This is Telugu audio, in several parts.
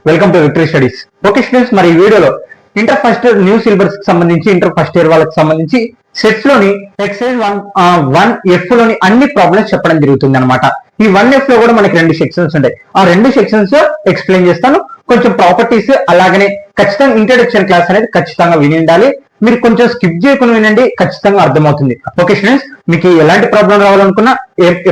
Welcome to victory studies. Okay students, మరి ఈ వీడియోలో inter first year new syllabus కి సంబంధించి ఇంటర్ ఫస్ట్ ఇయర్ వాళ్ళకి సంబంధించి సెట్స్ లోని ఎక్సైజ్ 1F లోని అన్ని ప్రాబ్లమ్స్ చెప్పడం జరుగుతుంది అనమాట. ఈ 1F లో కూడా మనకి 2 సెక్షన్స్ ఉంటాయి. ఆ 2 సెక్షన్స్ ఎక్స్ప్లెయిన్ చేస్తాను. కొంచెం ప్రాపర్టీస్ అలాగనే ఖచ్చితంగా ఇంట్రడక్షన్ క్లాస్ అనేది ఖచ్చితంగా విని ఉండాలి. మీరు కొంచెం స్కిప్ చేయకుండా వినండి, ఖచ్చితంగా అర్థమవుతుంది. ఓకే స్టూడెంట్స్, మీకు ఎలాంటి ప్రాబ్లం రావాలనుకున్నా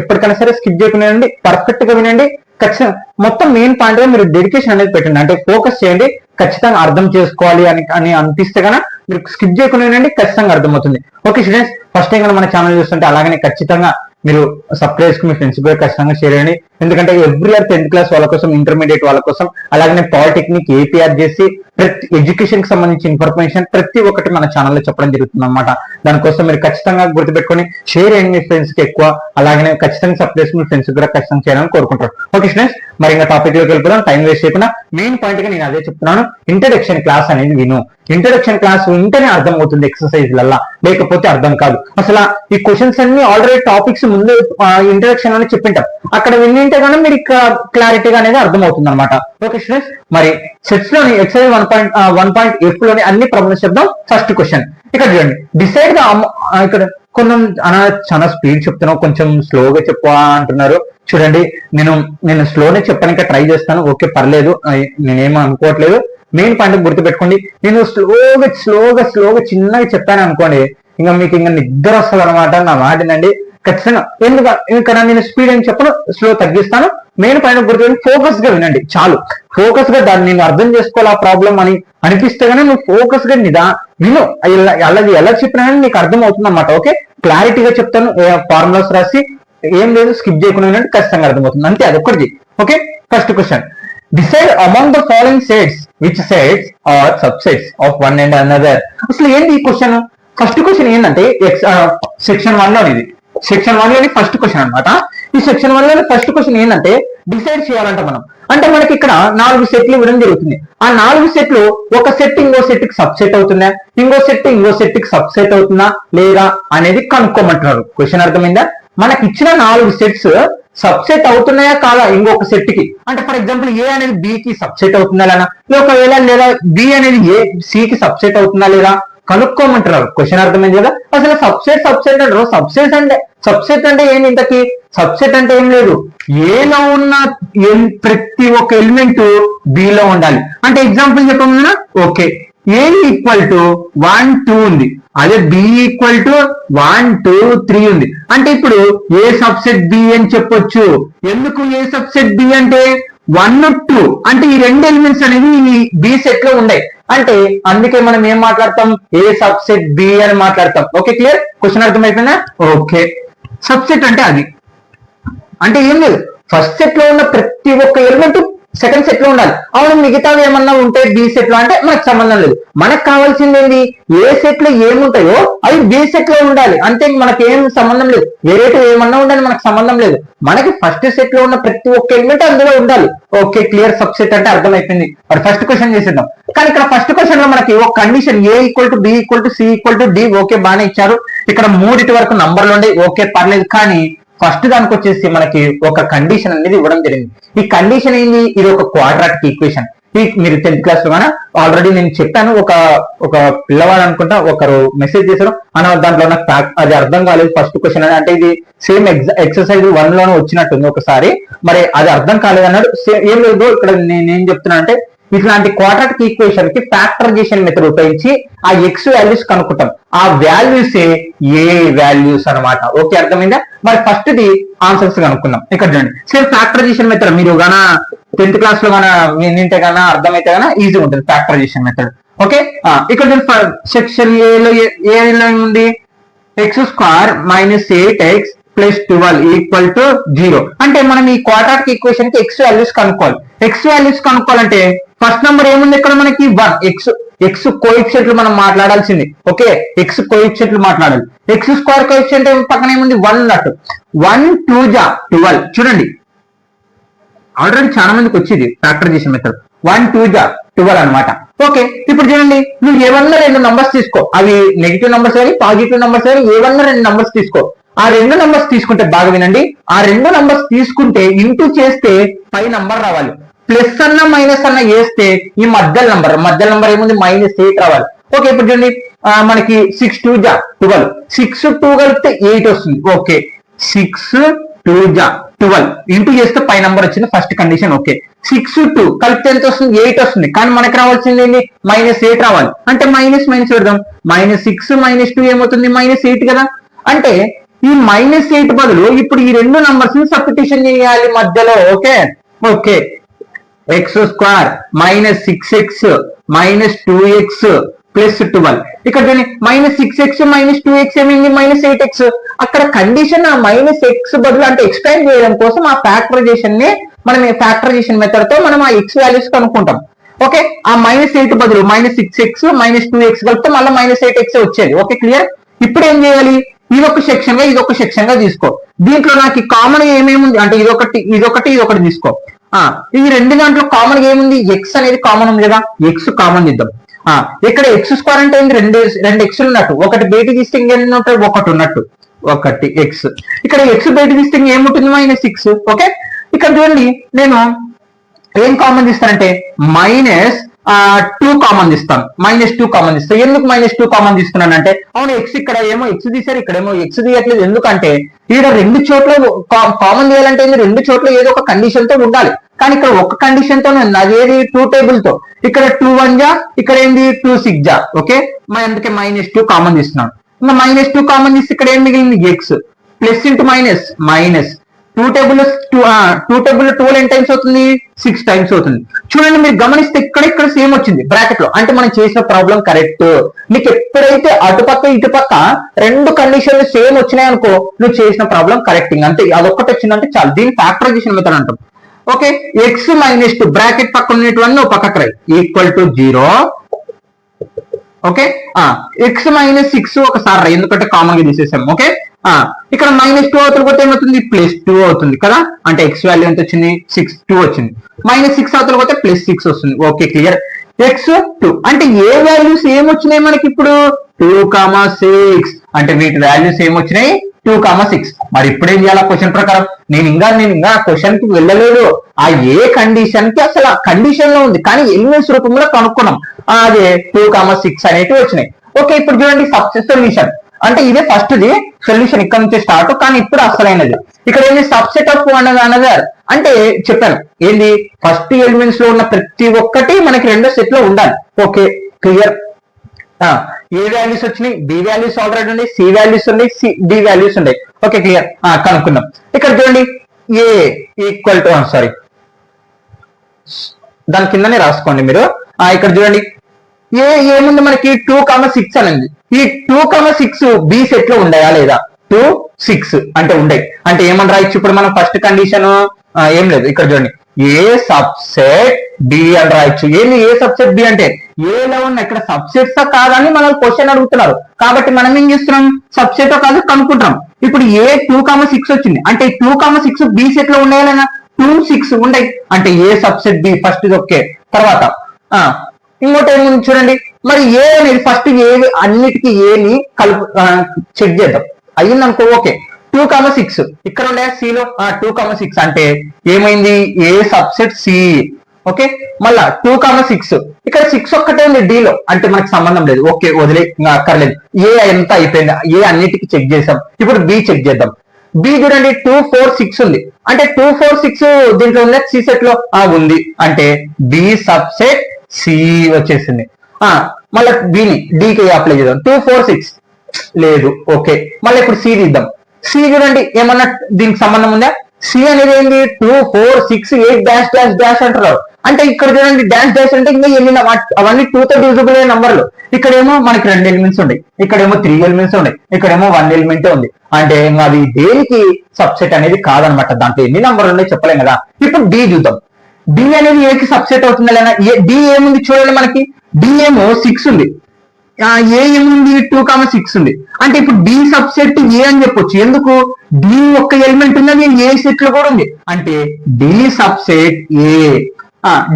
ఎప్పటికైనా సరే స్కిప్ చేయకుండా వినండి, పర్ఫెక్ట్ గా వినండి. ఖచ్చితంగా మొత్తం మెయిన్ పాయింట్ గా మీరు డెడికేషన్ అనేది పెట్టండి, అంటే ఫోకస్ చేయండి. ఖచ్చితంగా అర్థం చేసుకోవాలి అని అనిపిస్తే కనుక మీరు స్కిప్ చేయకుండా వినండి, ఖచ్చితంగా అర్థమవుతుంది. ఓకే స్టూడెంట్స్, ఫస్ట్ టైం కనుక మన ఛానల్ చూస్తుంటే అలాగనే ఖచ్చితంగా మీరు సబ్స్క్రైబ్ చేసుకుని మీ ఫ్రెండ్స్ కూడా ఖచ్చితంగా షేర్ చేయండి. ఎందుకంటే ఎవ్రీ ఇయర్ 10th క్లాస్ వాళ్ళ కోసం, ఇంటర్మీడియట్ వాళ్ళ కోసం, అలాగే పాలిటెక్నిక్, ఏపీఆర్ చేసి ప్రతి ఎడ్యుకేషన్ కి సంబంధించి ఇన్ఫర్మేషన్ ప్రతి ఒక్కటి మన ఛానల్లో చెప్పడం జరుగుతుంది అనమాట. దానికోసం మీరు ఖచ్చితంగా గుర్తుపెట్టుకొని షేర్ చేయండి మీ ఫ్రెండ్స్ కి ఎక్కువ, అలాగే ఖచ్చితంగా సబ్స్క్రైబ్ చేసుకుని మీ ఫ్రెండ్స్ కూడా ఖచ్చితంగా చేయాలని కోరుకుంటారు. ఓకే స్టూడెంట్స్, మరి ఇంకా టాపిక్ లోకి వెళ్ళిపోదాం. టైం వేస్ట్ చేయకుండా మెయిన్ పాయింట్ గా నేను అదే చెప్తున్నాను, ఇంట్రడక్షన్ క్లాస్ అనేది విను. ఇంట్రడక్షన్ క్లాస్ వింటేనే అర్థం అవుతుంది ఎక్సర్సైజ్ లల్లా, లేకపోతే అర్థం కాదు. అసలు ఈ క్వశ్చన్స్ అన్ని ఆల్రెడీ టాపిక్స్ ముందు ఇంట్రడక్షన్ అని చెప్పింటాం, అక్కడ వింటే కనుక మీరు క్లారిటీగా అనేది అర్థం అవుతుంది అనమాట. ఓకే స్టూడెంట్స్, మరి సెట్స్ లోని ఎక్సర్సైజ్ 1.F లోని అన్ని ప్రాబ్లమ్స్ చెప్దాం. ఫస్ట్ క్వశ్చన్ ఇక్కడ చూడండి, డిసైడ్ ద ఇక్కడ కొంచెం చాలా స్పీడ్ చెప్తున్నావు, కొంచెం స్లోగా చెప్పు అంటున్నారు. చూడండి, నేను స్లోనే చెప్పడానికి ట్రై చేస్తాను. ఓకే పర్లేదు, నేనేమో అనుకోవట్లేదు. మెయిన్ పాయింట్ గుర్తుపెట్టుకోండి, నేను స్లోగా చిన్నగా చెప్పాను అనుకోండి, ఇంకా మీకు ఇంకా నిద్ర వస్తుంది అనమాట. నా మాటినండి ఖచ్చితంగా. ఎందుకన్నా నేను స్పీడ్ అని చెప్పను, స్లో తగ్గిస్తాను. మెయిన్ పాయింట్ గుర్తుపెట్టుకుని ఫోకస్ గా వినండి చాలు. ఫోకస్ గా దాన్ని నేను అర్థం చేసుకోవాలి ఆ ప్రాబ్లం అని అనిపిస్తే కానీ నువ్వు ఫోకస్ గా విను. అలాగే ఎలా చెప్పినా కానీ నీకు అర్థం అవుతుంది అన్నమాట. ఓకే, క్లారిటీగా చెప్తాను, ఫార్ములాస్ రాసి ఏం లేదు, స్కిప్ చేయకుండా వినండి, ఖచ్చితంగా అర్థమవుతుంది. అంతే, అదొక్కటి. Okay, first question, decide among the following sets which sets are subsets of one and another. అసలు ఏంటి ఈ క్వశ్చన్? ఫస్ట్ క్వశ్చన్ ఏంటంటే సెక్షన్ 1 లో ఇది సెక్షన్ 1 లోని ఫస్ట్ క్వశ్చన్ అనమాట. ఈ సెక్షన్ 1 లోని ఫస్ట్ క్వశ్చన్ ఏంటంటే డిసైడ్ చేయాలంట మనం. అంటే మనకి ఇక్కడ 4 సెట్లు ఇవ్వడం జరుగుతుంది. ఆ 4 సెట్లు ఒక సెట్ ఇంకో సెట్ కి సబ్సెట్ అవుతుందా, ఇంకో సెట్ కి సబ్సెట్ అవుతుందా లేదా అనేది కనుక్కోమంటున్నారు. క్వశ్చన్ అర్థమైందా? మనకి ఇచ్చిన 4 సెట్స్ సబ్సెట్ అవుతున్నాయా కాదా ఇంకొక సెట్ కి. అంటే ఫర్ ఎగ్జాంపుల్ ఏ అనేది బి కి సబ్సెట్ అవుతుందా లేదా, ఒకవేళ లేదా బి అనేది ఏ సి కి సబ్సెట్ అవుతుందా లేదా కనుక్కోమంటున్నారు. క్వశ్చన్ అర్థమైంది కదా? అసలు సబ్సెట్ అంటారు. సబ్సెట్ అంటే ఏంటి? ఇంతకి సబ్సెట్ అంటే ఏం లేదు, ఏలో ఉన్న ప్రతి ఒక్క ఎలిమెంట్ బిలో ఉండాలి. అంటే ఎగ్జాంపుల్ చెప్పమన్నా, ఓకే ఏ ఈక్వల్ టు 1 2 ఉంది, అదే బి ఈక్వల్ టు 1 2 3 ఉంది. అంటే ఇప్పుడు ఏ సబ్సెట్ బి అని చెప్పొచ్చు. ఎందుకు ఏ సబ్సెట్ బి అంటే 1 2 అంటే ఈ 2 ఎలిమెంట్స్ అనేవి ఈ బి సెట్ లో ఉన్నాయి. అంటే అందుకే మనం ఏం మాట్లాడతాం, ఏ సబ్సెట్ బి అని మాట్లాడతాం. Okay clear? క్వశ్చన్ అర్థమైపోయిందా? ఓకే, సబ్సెట్ అంటే అది అంటే ఏం లేదు, ఫస్ట్ సెట్ లో ఉన్న ప్రతి ఒక్క ఎలిమెంట్ సెకండ్ సెట్ లో ఉండాలి. అవును, మిగతావి ఏమన్నా ఉంటే బి సెట్ లో అంటే మనకు సంబంధం లేదు. మనకు కావాల్సింది ఏంటి, ఏ సెట్ లో ఏముంటాయో అవి బి సెట్ లో ఉండాలి. అంతే, మనకి ఏం సంబంధం లేదు. వేరేటివి ఏమన్నా ఉండాలి, మనకు సంబంధం లేదు. మనకి ఫస్ట్ సెట్ లో ఉన్న ప్రతి ఒక్క ఎలిమెంట్ అందులో ఉండాలి. ఓకే క్లియర్, సబ్సెట్ అంటే అర్థమైపోయింది. మరి ఫస్ట్ క్వశ్చన్ చేసేద్దాం. కానీ ఇక్కడ ఫస్ట్ క్వశ్చన్ లో మనకి ఒక condition A equal to B equal to C equal to D. Okay బాగానే ఇచ్చారు. ఇక్కడ 3 వరకు నంబర్లు ఉండే, ఓకే పర్లేదు. కానీ ఫస్ట్ దానికి వచ్చేసి మనకి ఒక కండిషన్ అనేది ఇవ్వడం జరిగింది. ఈ కండిషన్ ఏంది, ఇది ఒక క్వాడ్రాటిక్ ఈక్వేషన్. మీరు 10th క్లాస్ లో ఆల్రెడీ నేను చెప్పాను. ఒక పిల్లవాడు అనుకుంటా ఒకరు మెసేజ్ చేశారు, దాంట్లో నాకు అది అర్థం కాలేదు ఫస్ట్ క్వశ్చన్ అని. అంటే ఇది సేమ్ ఎక్సర్సైజ్ 1 లోనే వచ్చినట్టుంది ఒకసారి, మరి అది అర్థం కాలేదు అన్నాడు. ఏం లేదు, ఇక్కడ నేనేం చెప్తున్నా అంటే ఇట్లాంటి క్వాడ్రాటిక్ ఈక్వేషన్ కి ఫ్యాక్టరైజేషన్ మెథడ్ ఉపయోగించి ఆ ఎక్స్ వాల్యూస్ కనుక్కుంటాం. ఆ వాల్యూస్ ఏ వాల్యూస్ అనమాట. ఓకే అర్థమైందా? మరి ఫస్ట్ ది ఆన్సర్స్ కనుక్కుందాం. ఇక్కడ చూడండి, సేమ్ ఫ్యాక్టరైజేషన్ మెథడ్ మీరు గాన 10th క్లాస్ లో వింటే గానా అర్థమైతే గానా ఈజీ ఉంటుంది ఫ్యాక్టరైజేషన్ మెథడ్. ఓకే, ఇక్కడ సెక్షన్ ఏలో ఉంది, x² - 8x + 12 ఈక్వల్ టు 0. అంటే మనం ఈ క్వాడ్రాటిక్ ఈక్వేషన్ కి ఎక్స్ వాల్యూస్ కనుక్కోవాలి. ఎక్స్ వాల్యూస్ కనుక్కోవాలంటే ఫస్ట్ నెంబర్ ఏముంది ఇక్కడ మనకి 1. ఎక్స్ కోఎఫిషియంట్లు మనం మాట్లాడాల్సింది. ఓకే, ఎక్స్ కోఎఫిషియంట్లు మాట్లాడాలి. x² కోఎఫిషియంట్ పక్కన ఏముంది 1 ఉన్నట్టు. 1 2 12. చూడండి, ఆల్రెడీ చాలా మందికి వచ్చింది ఫ్యాక్టరైజేషన్ మెథడ్. 1 2 12 అనమాట. ఓకే, ఇప్పుడు చూడండి, నువ్వు ఏమన్నా 2 నంబర్స్ తీసుకో, అవి నెగిటివ్ నంబర్స్ కానీ పాజిటివ్ నంబర్స్ కానీ ఏమన్నా 2 నంబర్స్ తీసుకో. ఆ 2 నంబర్స్ తీసుకుంటే బాగా వినండి, ఆ 2 నంబర్స్ తీసుకుంటే ఇంటూ చేస్తే పై నంబర్ రావాలి. ప్లస్ అన్న మైనస్ అన్న వేస్తే ఈ మధ్య నంబర్ ఏముంది -8 రావాలి. ఓకే ఇప్పుడు చూడండి మనకి 6 2 జా 12, 6 2 కలిపితే 8 వస్తుంది. ఓకే 6 2 జా 12 ఇంటూ చేస్తే పై నంబర్ వచ్చింది ఫస్ట్ కండిషన్. ఓకే 6 2 కలిపితే ఎంత వస్తుంది 8 వస్తుంది. కానీ మనకి రావాల్సింది ఏంటి -8 రావాలి. అంటే మైనస్ పెడదాం. -6 -2 ఏమవుతుంది -8 కదా. అంటే ఈ -8 బదులు ఇప్పుడు ఈ రెండు నంబర్స్ ని సబ్స్టిట్యూషన్ చేయాలి మధ్యలో. Okay okay x² -6x -2x +12 ఇక్కడ -6x -2x ఏమైంది -8x. అక్కడ కండిషన్ ఆ -x బదులు అంటే ఎక్స్పాండ్ చేయడం కోసం ఆ ఫ్యాక్టరైజేషన్ ని మనం ఫ్యాక్టరైజేషన్ మెథడ్ తో మనం ఆ x వాల్యూస్ కనుక్కుంటాం. ఓకే ఆ -8 బదులు -6x -2x కలిపితే మళ్ళీ -8x వచ్చేది. Okay clear. ఇప్పుడు ఏం చేయాలి ఇదొక సెక్షన్ గా తీసుకో. దీంట్లో నాకు కామన్ ఏమేమి ఉంది అంటే ఇదొకటి తీసుకో. ఈ రెండు దాంట్లో కామన్ ఏముంది x అనేది కామన్ ఉంది కదా, x కామన్ ఇద్దాం. ఇక్కడ x² అంటే రెండు x ఉన్నట్టు, ఒకటి బయట తీస్తే ఇంకేంటంటే ఒకటి ఉన్నట్టు, ఒకటి x. ఇక్కడ x బయట తీస్తే ఏముంటుంది -6. ఓకే ఇక్కడ చూడండి నేను ఏం కామన్ తీస్తానంటే -2 కామన్ తీస్తాను. -2 కామన్ తీస్తాను. ఎందుకు -2 కామన్ తీస్తున్నానంటే అవును x ఇక్కడ ఏమో x తీసారు, ఇక్కడేమో x తీయట్లేదు. ఎందుకంటే ఇక్కడ రెండు చోట్ల కామన్ తీయాలంటే రెండు చోట్ల ఏదో ఒక కండిషన్ తో ఉండాలి. కానీ ఇక్కడ ఒక కండిషన్ తోనే ఉంది, అది ఏది 2 టేబుల్ తో. ఇక్కడ 2 1 జా, ఇక్కడ ఏంది 2 6 జా. ఓకే అందుకే -2 కామన్ తీస్తున్నాను. ఇంకా -2 కామన్ తీస్తే ఇక్కడ ఏం మిగిలింది x plus into minus 2 table 2 ఎన్ని టైమ్స్ అవుతుంది 6 టైమ్స్ అవుతుంది. చూడండి మీరు గమనిస్తే ఇక్కడ సేమ్ వచ్చింది బ్రాకెట్ లో. అంటే మనం చేసిన ప్రాబ్లం కరెక్ట్. నీకు ఎప్పుడైతే అటుపక్క ఇటుపక్క రెండు కండిషన్లు సేమ్ వచ్చినాయి అనుకో నువ్వు చేసిన ప్రాబ్లం కరెక్టింగ్ అంతే. అదొక్కటి వచ్చిందంటే చాలు. దీని ఫ్యాక్టరైజేషన్ మెథడ్ అంటాం. ఓకే x -2 బ్రాకెట్ పక్కన ఉన్నటువంటి పక్కకు రాయి =0. ఓకే x -6 ఒకసారి రాయి ఎందుకంటే కామన్ గా తీసేసాం. ఓకే ఇక్కడ -2 అవతల పోతే ఏమవుతుంది +2 అవుతుంది కదా. అంటే x వాల్యూ ఎంత వచ్చింది 2 వచ్చింది. -6 అవతల పోతే +6 వస్తుంది. Okay clear. x2 అంటే ఏ వాల్యూస్ ఏమొచ్చినాయి మనకి ఇప్పుడు 2, 6 అంటే వీటి వాల్యూస్ ఏమొచ్చినాయి 2, 6. మరి ఇప్పుడు ఏం చేయాలి క్వశ్చన్ ప్రకారం? నేను ఇంకా క్వశ్చన్ కి వెళ్ళలేదు. ఆ ఏ కండిషన్ కి అసలు కండిషన్ లో ఉంది కానీ ఎలిమెంట్స్ రూపంలో కనుక్కున్నాం. అదే 2, 6 అనేటివి వచ్చినాయి. ఓకే ఇప్పుడు చూడండి సొల్యూషన్ అంటే ఇదే ఫస్ట్ ది సొల్యూషన్ ఇక్కడ నుంచి స్టార్ట్. కానీ ఇప్పుడు అసలైనది ఇక్కడ ఏంటి సబ్సెట్ ఆఫ్ అనదర్ అంటే చెప్పాను ఏంది ఫస్ట్ ఎలిమెంట్స్ లో ఉన్న ప్రతి ఒక్కటి మనకి రెండో సెట్ లో ఉండాలి. Okay clear. ఏ వాల్యూస్ వచ్చినాయి బి వాల్యూస్ ఆల్రెడీ ఉన్నాయి, సి వాల్యూస్ ఉన్నాయి, డి వాల్యూస్ ఉన్నాయి. Okay clear. కనుక్కుందాం. ఇక్కడ చూడండి ఏ ఈక్వల్ టు సారీ దాని కిందనే రాసుకోండి మీరు. ఇక్కడ చూడండి ఏముంది మనకి 2, 6 అనేది. ఈ 2, 6 బి సెట్ లో ఉండయా లేదా 2, 6 అంటే ఉండయి. అంటే ఏమని రాయొచ్చు ఇప్పుడు మనం ఫస్ట్ కండిషన్ ఏం లేదు. ఇక్కడ చూడండి ఏ సబ్సెట్ బి అని రాయొచ్చు. ఏంది ఏ సబ్సెట్ బి అంటే ఏలో ఉన్న ఇక్కడ సబ్సెట్స్ కాదని మనం క్వశ్చన్ అడుగుతున్నారు కాబట్టి మనం ఏం చేస్తున్నాం సబ్సెట్ కాదు కనుక్కుంటున్నాం. ఇప్పుడు ఏ 2, 6 వచ్చింది అంటే 2, 6 బి సెట్ లో ఉండేయాలన్నా 2, 6 ఉండయి అంటే ఏ సబ్సెట్ బి ఫస్ట్ ఇది. ఓకే తర్వాత ఇంకోటి ఏముంది చూడండి మరి ఏ అనేది ఫస్ట్ ఏవి అన్నిటికీ ఏని కలుపు చెక్ చేద్దాం అయ్యింది అనుకో. ఓకే 2, 6 ఇక్కడ ఉండే సిలో 2, 6 అంటే ఏమైంది ఏ సబ్సెట్ సి. ఓకే మళ్ళా 2, 6 ఇక్కడ 6 ఒక్కటే ఉంది డి లో అంటే మనకి సంబంధం లేదు. ఓకే వదిలే ఇంకా అక్కర్లేదు. ఏ ఎంత అయిపోయింది ఏ అన్నిటికీ చెక్ చేసాం. ఇప్పుడు బి చెక్ చేద్దాం. బి చూడండి 2, 4, 6 ఉంది అంటే 2, 4, 6 దీంట్లో ఉంది సి సెట్ లో ఉంది అంటే బి సబ్సెట్ సి వచ్చేసింది. మళ్ళీ బిని డికి అప్లై చేద్దాం 2, 4, 6 లేదు. ఓకే మళ్ళీ ఇప్పుడు సి తీద్దాం. సి చూడండి ఏమన్నా దీనికి సంబంధం ఉందా? సి అనేది ఏంటి 2, 4, 6, 8 డాష్ డాష్ డాష్ అంటారు. అంటే ఇక్కడ చూడండి డాష్ డాష్ అంటే ఇంకా ఎన్ని అవన్నీ 2 తో డివిజిబుల్ అయిన నంబర్లు. ఇక్కడేమో మనకి 2 ఎలిమెంట్స్ ఉన్నాయి, ఇక్కడేమో 3 ఎలిమెంట్స్ ఉన్నాయి, ఇక్కడేమో 1 ఎలిమెంట్ ఉంది. అంటే అది దేనికి సబ్సెట్ అనేది కాదనమాట. దాంట్లో ఎన్ని నంబర్లు ఉన్నాయి చెప్పలేం కదా. ఇప్పుడు డి చూద్దాం. డి అనేది ఏకి సబ్సెట్ అవుతుందా లేదా? డి ఏముంది చూడండి మనకి డి ఏమో 6 ఉంది, ఏ ఏముంది 2, 6 ఉంది. అంటే ఇప్పుడు డి సబ్సెట్ ఏ అని చెప్పొచ్చు. ఎందుకు డి ఒక్క ఎలిమెంట్ ఉన్నది ఏ సెట్ లో కూడా ఉంది అంటే డి సబ్సెట్ ఏ.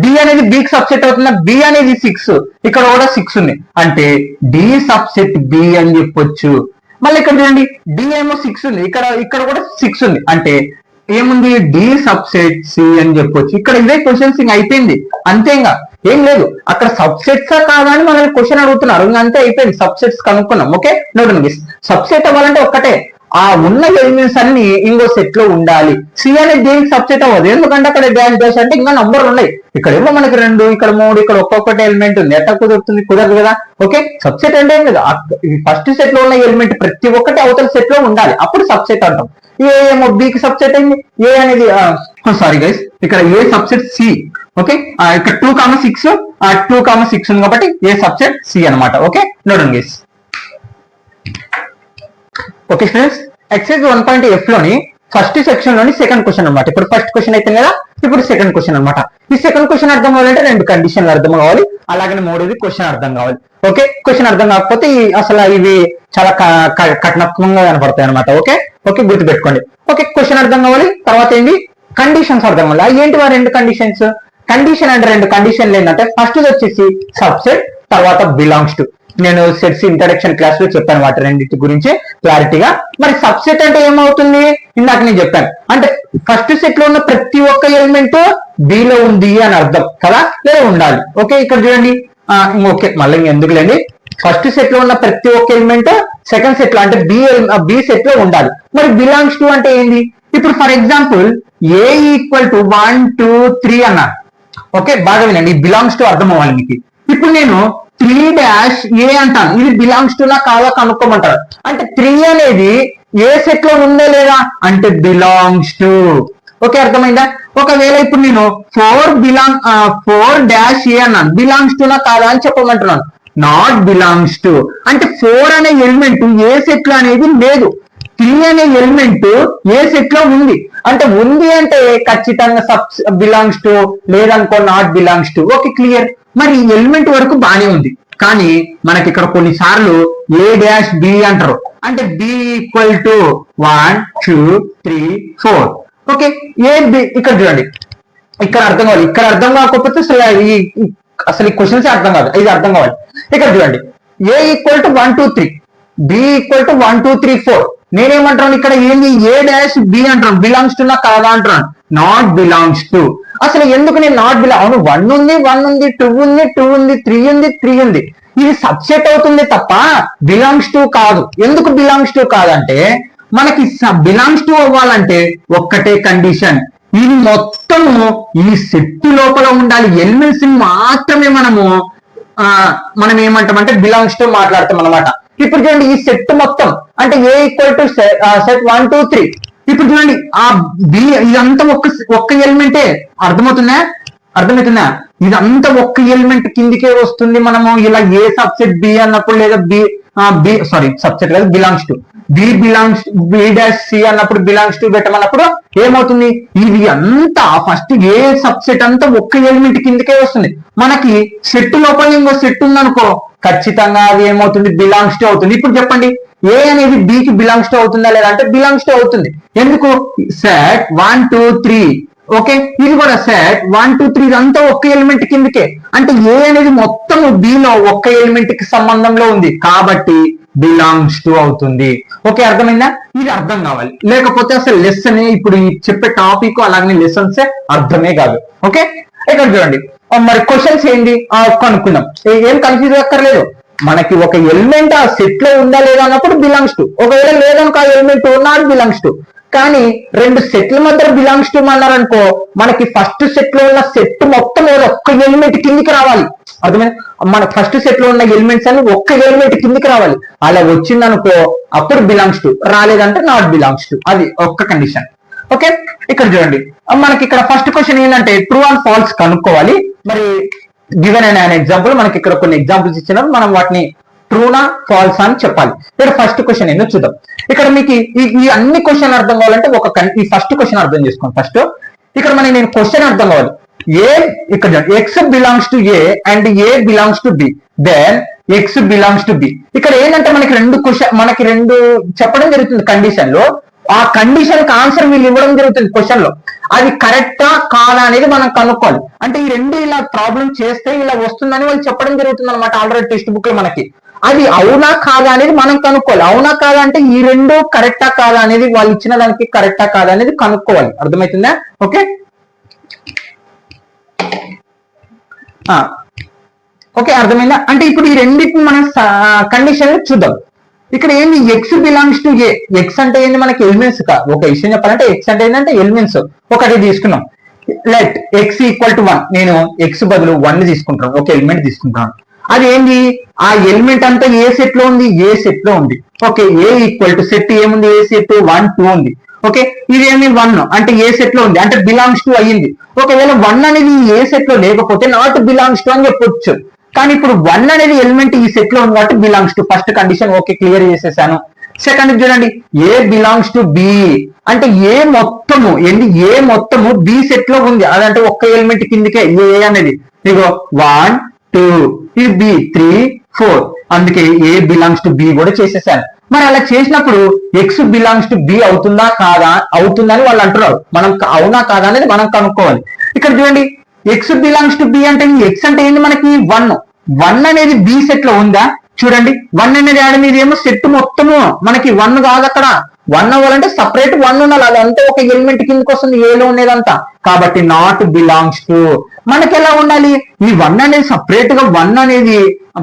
డి అనేది బికి సబ్సెట్ అవుతుందా? బి అనేది 6 ఇక్కడ కూడా 6 ఉంది అంటే డి సబ్సెట్ బి అని చెప్పొచ్చు. మళ్ళీ ఇక్కడ చూడండి డి ఏమో 6 ఉంది, ఇక్కడ కూడా 6 ఉంది అంటే ఏముంది డి సబ్సెట్ సి అని చెప్పొచ్చు. ఇక్కడ ఇదే క్వశ్చన్స్ ఇంక అయిపోయింది అంతే, ఇంకా ఏం లేదు. అక్కడ సబ్సెట్సా కాదా అని మనల్ని క్వశ్చన్ అడుగుతున్నారు, ఇంకా అంతే అయిపోయింది. సబ్సెట్స్ కనుక్కున్నాం. ఓకే నోట్, సబ్సెట్ అవ్వాలంటే ఒక్కటే, ఆ ఉన్న ఎలిమెంట్స్ అన్ని ఇంకో సెట్ లో ఉండాలి. సి అనేది దేనికి సబ్సెట్ అవ్వదు, ఎందుకంటే అక్కడ డాష్ డాష్ అంటే ఇంకా నంబర్ ఉన్నాయి. ఇక్కడేమో మనకి 2, ఇక్కడ 3, ఇక్కడ ఒక్కొక్కటి ఎలిమెంట్ ఉంది. ఎట్లా కుదురుతుంది? కుదరదు కదా. ఓకే సబ్సెట్ అంటే ఏం లేదు, ఫస్ట్ సెట్ లో ఉన్న ఎలిమెంట్ ప్రతి ఒక్కటి అవతల సెట్ లో ఉండాలి, అప్పుడు సబ్సెట్ అంటాం. ఏ ఏమో బికి సబ్సెట్ అయింది, ఏ అనేది సారీ గైస్, ఇక్కడ ఏ సబ్సెట్ సి. ఓకే ఇక్కడ 2,6 2,6 ఉంది కాబట్టి ఏ సబ్సెట్ సి అనమాట. ఓకే నోడండి guys. Okay students, exercise 1.f లోని ఫస్ట్ సెక్షన్ లోని సెకండ్ క్వశ్చన్ అనమాట. ఇప్పుడు ఫస్ట్ క్వశ్చన్ అయితే కదా, ఇప్పుడు సెకండ్ క్వశ్చన్ అనమాట. ఈ సెకండ్ క్వశ్చన్ అర్థం కావాలంటే 2 కండిషన్లు అర్థం కావాలి, అలాగే 3ది క్వశ్చన్ అర్థం కావాలి. ఓకే క్వశ్చన్ అర్థం కాకపోతే అసలు ఇవి చాలా కఠినంగా కనపడతాయి అనమాట. ఓకే ఓకే గుర్తుపెట్టుకోండి. ఓకే క్వశ్చన్ అర్థం కావాలి, తర్వాత ఏంటి కండిషన్స్ అర్థం కావాలి. ఏంటి 2 కండిషన్స్? కండిషన్ అంటే 2 కండిషన్లు ఏంటంటే, ఫస్ట్ వచ్చేసి సబ్సెట్, తర్వాత బిలాంగ్స్ టు. నేను సెట్స్ ఇంట్రడక్షన్ క్లాస్ లో చెప్పాను వాటి రెండింటి గురించి క్లారిటీగా. మరి సబ్సెట్ అంటే ఏమవుతుంది? ఇందాక నేను చెప్పాను, అంటే ఫస్ట్ సెట్ లో ఉన్న ప్రతి ఒక్క ఎలిమెంట్ బి లో ఉంది అని అర్థం కదా, లేదా ఉండాలి. ఓకే ఇక్కడ చూడండి, ఓకే మళ్ళీ ఎందుకులేండి, ఫస్ట్ సెట్ లో ఉన్న ప్రతి ఒక్క ఎలిమెంట్ సెకండ్ సెట్ లో అంటే బి సెట్ లో ఉండాలి. మరి బిలాంగ్స్ టు అంటే ఏంది? ఇప్పుడు for example A equal to 1 2 3 అన్నారు. ఓకే బాగా వినండి, బిలాంగ్స్ టు అర్థం అవ్వాలి మీకు. ఇప్పుడు నేను 3 ఏ అంటాను, ఇది బిలాంగ్స్ టు నా కాదా కనుక్కోమంటారు. అంటే 3 అనేది ఏ సెట్ లో ఉందా లేదా అంటే బిలాంగ్స్ టు. ఓకే అర్థమైందా? ఒకవేళ ఇప్పుడు నేను 4 ఏ అన్నాను, బిలాంగ్స్ టు నా కాదా అని చెప్పమంటున్నాను. నాట్ బిలాంగ్స్ టు అంటే 4 అనే ఎలిమెంట్ ఏ సెట్ లో అనేది లేదు, 3 అనే ఎలిమెంట్ ఏ సెట్ లో ఉంది. అంటే ఉంది అంటే ఖచ్చితంగా బిలాంగ్స్ టు, లేదనుకో not belongs to. Okay clear. మరి ఎలిమెంట్ వరకు బానే ఉంది, కానీ మనకి ఇక్కడ కొన్నిసార్లు ఏ డాష్ బి అంటారు. అంటే B equal to 1 2 3 4. Okay A B ఇక్కడ చూడండి, ఇక్కడ అర్థం కావాలి. ఇక్కడ అర్థం కాకపోతే అసలు ఈ క్వశ్చన్స్ అర్థం కాదు, ఇది అర్థం కావాలి. ఇక్కడ చూడండి, A equal to 1 2 3, B equal to 1 2 3 4. నేనేమంటాను ఇక్కడ ఏంది ఏ డాష్ బి అంటాను, బిలాంగ్స్ టు నా కాదా అంటున్నాను, నాట్ బిలాంగ్స్ టు. అసలు ఎందుకు నేను నాట్ బిలాంగ్, అవును 1 ఉంది 1 ఉంది 2 ఉంది 2 ఉంది 3 ఉంది 3 ఉంది, ఇది సబ్సెట్ అవుతుంది తప్ప బిలాంగ్స్ టు కాదు. ఎందుకు బిలాంగ్స్ టు కాదంటే, మనకి బిలాంగ్స్ టు అవ్వాలంటే ఒక్కటే కండిషన్, ఇది మొత్తము ఈ సెట్ లోపల ఉండాలి. ఎలిమెంట్స్ మాత్రమే మనం ఏమంటామంటే బిలాంగ్స్ టు మాట్లాడతాం అనమాట. ఇప్పుడు చూడండి ఈ సెట్ మొత్తం అంటే ఏ ఈక్వల్ టు సెట్ 1 2 3. ఇప్పుడు చూడండి ఆ బి ఇదంతా ఒక్క ఎలిమెంటే. అర్థమవుతుందా? ఇదంతా ఒక్క ఎలిమెంట్ కిందికే వస్తుంది. మనము ఇలా ఏ సబ్సెట్ బి అన్నప్పుడు, లేదా సబ్సెట్ కాదు belongs to, B dash C అన్నప్పుడు బిలాంగ్స్ టు పెట్టమన్నప్పుడు ఏమవుతుంది, ఇది అంతా ఫస్ట్ ఏ సబ్సెట్ అంతా ఒక్క ఎలిమెంట్ కిందకే వస్తుంది. మనకి సెట్ లోపల ఇంకో సెట్ ఉందనుకో, ఖచ్చితంగా అది ఏమవుతుంది, బిలాంగ్స్ టు అవుతుంది. ఇప్పుడు చెప్పండి, ఏ అనేది బి కి బిలాంగ్స్ టు అవుతుందా లేదా అంటే బిలాంగ్స్ టు అవుతుంది. ఎందుకు? సెట్ 1 2 3. ఓకే ఇది కూడా సెట్ 1 2 3 ఇదంతా ఒక్క ఎలిమెంట్ కిందకే. అంటే ఏ అనేది మొత్తం బి లో ఒక్క ఎలిమెంట్ కి సంబంధంలో ఉంది కాబట్టి బిలాంగ్స్ టు అవుతుంది. ఓకే అర్థమైందా? ఇది అర్థం కావాలి, లేకపోతే అసలు లెసన్ ఇప్పుడు చెప్పే టాపిక్ అలాగే లెసన్స్ అర్థమే కాదు. ఓకే ఇక్కడ చూడండి, మరి క్వశ్చన్స్ ఏంటి కనుక్కుందాం. ఏం కన్ఫ్యూజ్ అక్కర్లేదు, మనకి ఒక ఎలిమెంట్ ఆ సెట్ లో ఉందా లేదా అన్నప్పుడు బిలాంగ్స్ టు. ఒకవేళ లేదనుకో ఆ ఎలిమెంట్ నాట్ బిలాంగ్స్ టు. కానీ 2 సెట్ల మధ్య బిలాంగ్స్ టు అన్నారనుకో, మనకి ఫస్ట్ సెట్ లో ఉన్న సెట్ మొత్తం ఒక్క ఎలిమెంట్ కిందికి రావాలి. అర్థమైంది? మన ఫస్ట్ సెట్ లో ఉన్న ఎలిమెంట్స్ అన్ని ఒక్క ఎలిమెంట్ కిందికి రావాలి. అలా వచ్చిందనుకో అప్పుడు బిలాంగ్స్ టు, రాలేదంటే నాట్ బిలాంగ్స్ టు. అది ఒక్క కండిషన్. ఓకే ఇక్కడ చూడండి, మనకి ఇక్కడ ఫస్ట్ క్వశ్చన్ ఏంటంటే ట్రూ అండ్ ఫాల్స్ కనుక్కోవాలి. మరి గివెన్ అనే ఎగ్జాంపుల్ మనకి ఇక్కడ కొన్ని ఎగ్జాంపుల్స్ ఇచ్చినారు, మనం వాటిని ట్రూనా ఫాల్స్ అని చెప్పాలి. ఇక్కడ ఫస్ట్ క్వశ్చన్ ఏంటో చూద్దాం. ఇక్కడ మీకు ఈ అన్ని క్వశ్చన్ అర్థం కావాలంటే ఈ ఫస్ట్ క్వశ్చన్ అర్థం చేసుకోండి. ఫస్ట్ ఇక్కడ నేను క్వశ్చన్ అర్థం కావాలి. ఏ ఇక్కడ X belongs to A and A belongs to B, then X belongs to B. ఇక్కడ ఏంటంటే మనకి రెండు చెప్పడం జరుగుతుంది కండిషన్ లో. ఆ కండిషన్ కి ఆన్సర్ వీళ్ళు ఇవ్వడం జరుగుతుంది క్వశ్చన్ లో. అది కరెక్టా కాదా అనేది మనం కనుక్కోవాలి. అంటే ఈ రెండు ఇలా ప్రాబ్లం చేస్తే ఇలా వస్తుందని వాళ్ళు చెప్పడం జరుగుతుంది అనమాట ఆల్రెడీ టెక్స్ట్ బుక్ లో మనకి. అది అవునా కాదా అనేది మనం కనుక్కోవాలి. అవునా కాదా అంటే ఈ రెండు కరెక్టా కాదా అనేది, వాళ్ళు ఇచ్చిన దానికి కరెక్టా కాదా అనేది కనుక్కోవాలి. అర్థమవుతుందా? ఓకే, ఓకే అర్థమైందా? అంటే ఇప్పుడు ఈ రెండింటిని మనం కండిషన్ చూద్దాం. ఇక్కడ ఏంది, X belongs to A. X అంటే ఏంది, మనకి ఎలిమెంట్స్ ఒక విషయం చెప్పాలంటే ఎక్స్ అంటే ఏంటంటే ఎలిమెంట్స్ ఒకటి తీసుకున్నాం. Let X equal to 1. నేను ఎక్స్ బదులు 1 తీసుకుంటాను, ఒక ఎలిమెంట్ తీసుకుంటాను. అది ఏంది, ఆ ఎలిమెంట్ అంతా ఏ సెట్ లో ఉంది, ఏ సెట్ లో ఉంది. Okay, A equal to set ఏముంది, ఏ సెట్ 1 2 ఉంది. ఓకే, ఇదేమి 1 అంటే ఏ సెట్ లో ఉంది అంటే బిలాంగ్స్ టు అయ్యింది. ఒకవేళ 1 అనేది ఏ సెట్ లో లేకపోతే నాట్ బిలాంగ్స్ టు అని చెప్పొచ్చు. కానీ ఇప్పుడు 1 అనేది ఎలిమెంట్ ఈ సెట్ లో ఉంది కాబట్టి belongs to. First condition okay, clear చేసేసాను. సెకండ్ చూడండి, ఏ బిలాంగ్స్ టు బి అంటే ఏ మొత్తము ఏంటి, ఏ మొత్తము బి సెట్ లో ఉంది. అదంటే ఒక్క ఎలిమెంట్ కిందకే ఏ అనేది. ఇగో 1 2 ఇది బి 3 4, అందుకే ఏ బిలాంగ్స్ టు బి కూడా చేసేసాను. మరి అలా చేసినప్పుడు ఎక్స్ బిలాంగ్స్ టు బి అవుతుందా కాదా, అవుతుందని వాళ్ళు అంటున్నారు. మనం అవునా కాదా అనేది మనం కనుక్కోవాలి. ఇక్కడ చూడండి, ఎక్స్ బిలాంగ్స్ టు బి అంటే ఎక్స్ అంటే ఏంది, మనకి 1 అనేది బి సెట్ లో ఉందా? చూడండి, 1 అనేది యాడ్ ఏమో సెట్ మొత్తము మనకి 1 కాదు. అక్కడ 1 అవ్వాలంటే సపరేట్ 1 ఉండాలి. అదంతా ఒక ఎలిమెంట్ కిందకి వస్తుంది ఏలో ఉండేదంతా. కాబట్టి నాట్ బిలాంగ్స్ టు. మనకి ఎలా ఉండాలి, ఈ 1 అనేది సపరేట్ గా 1 అనేది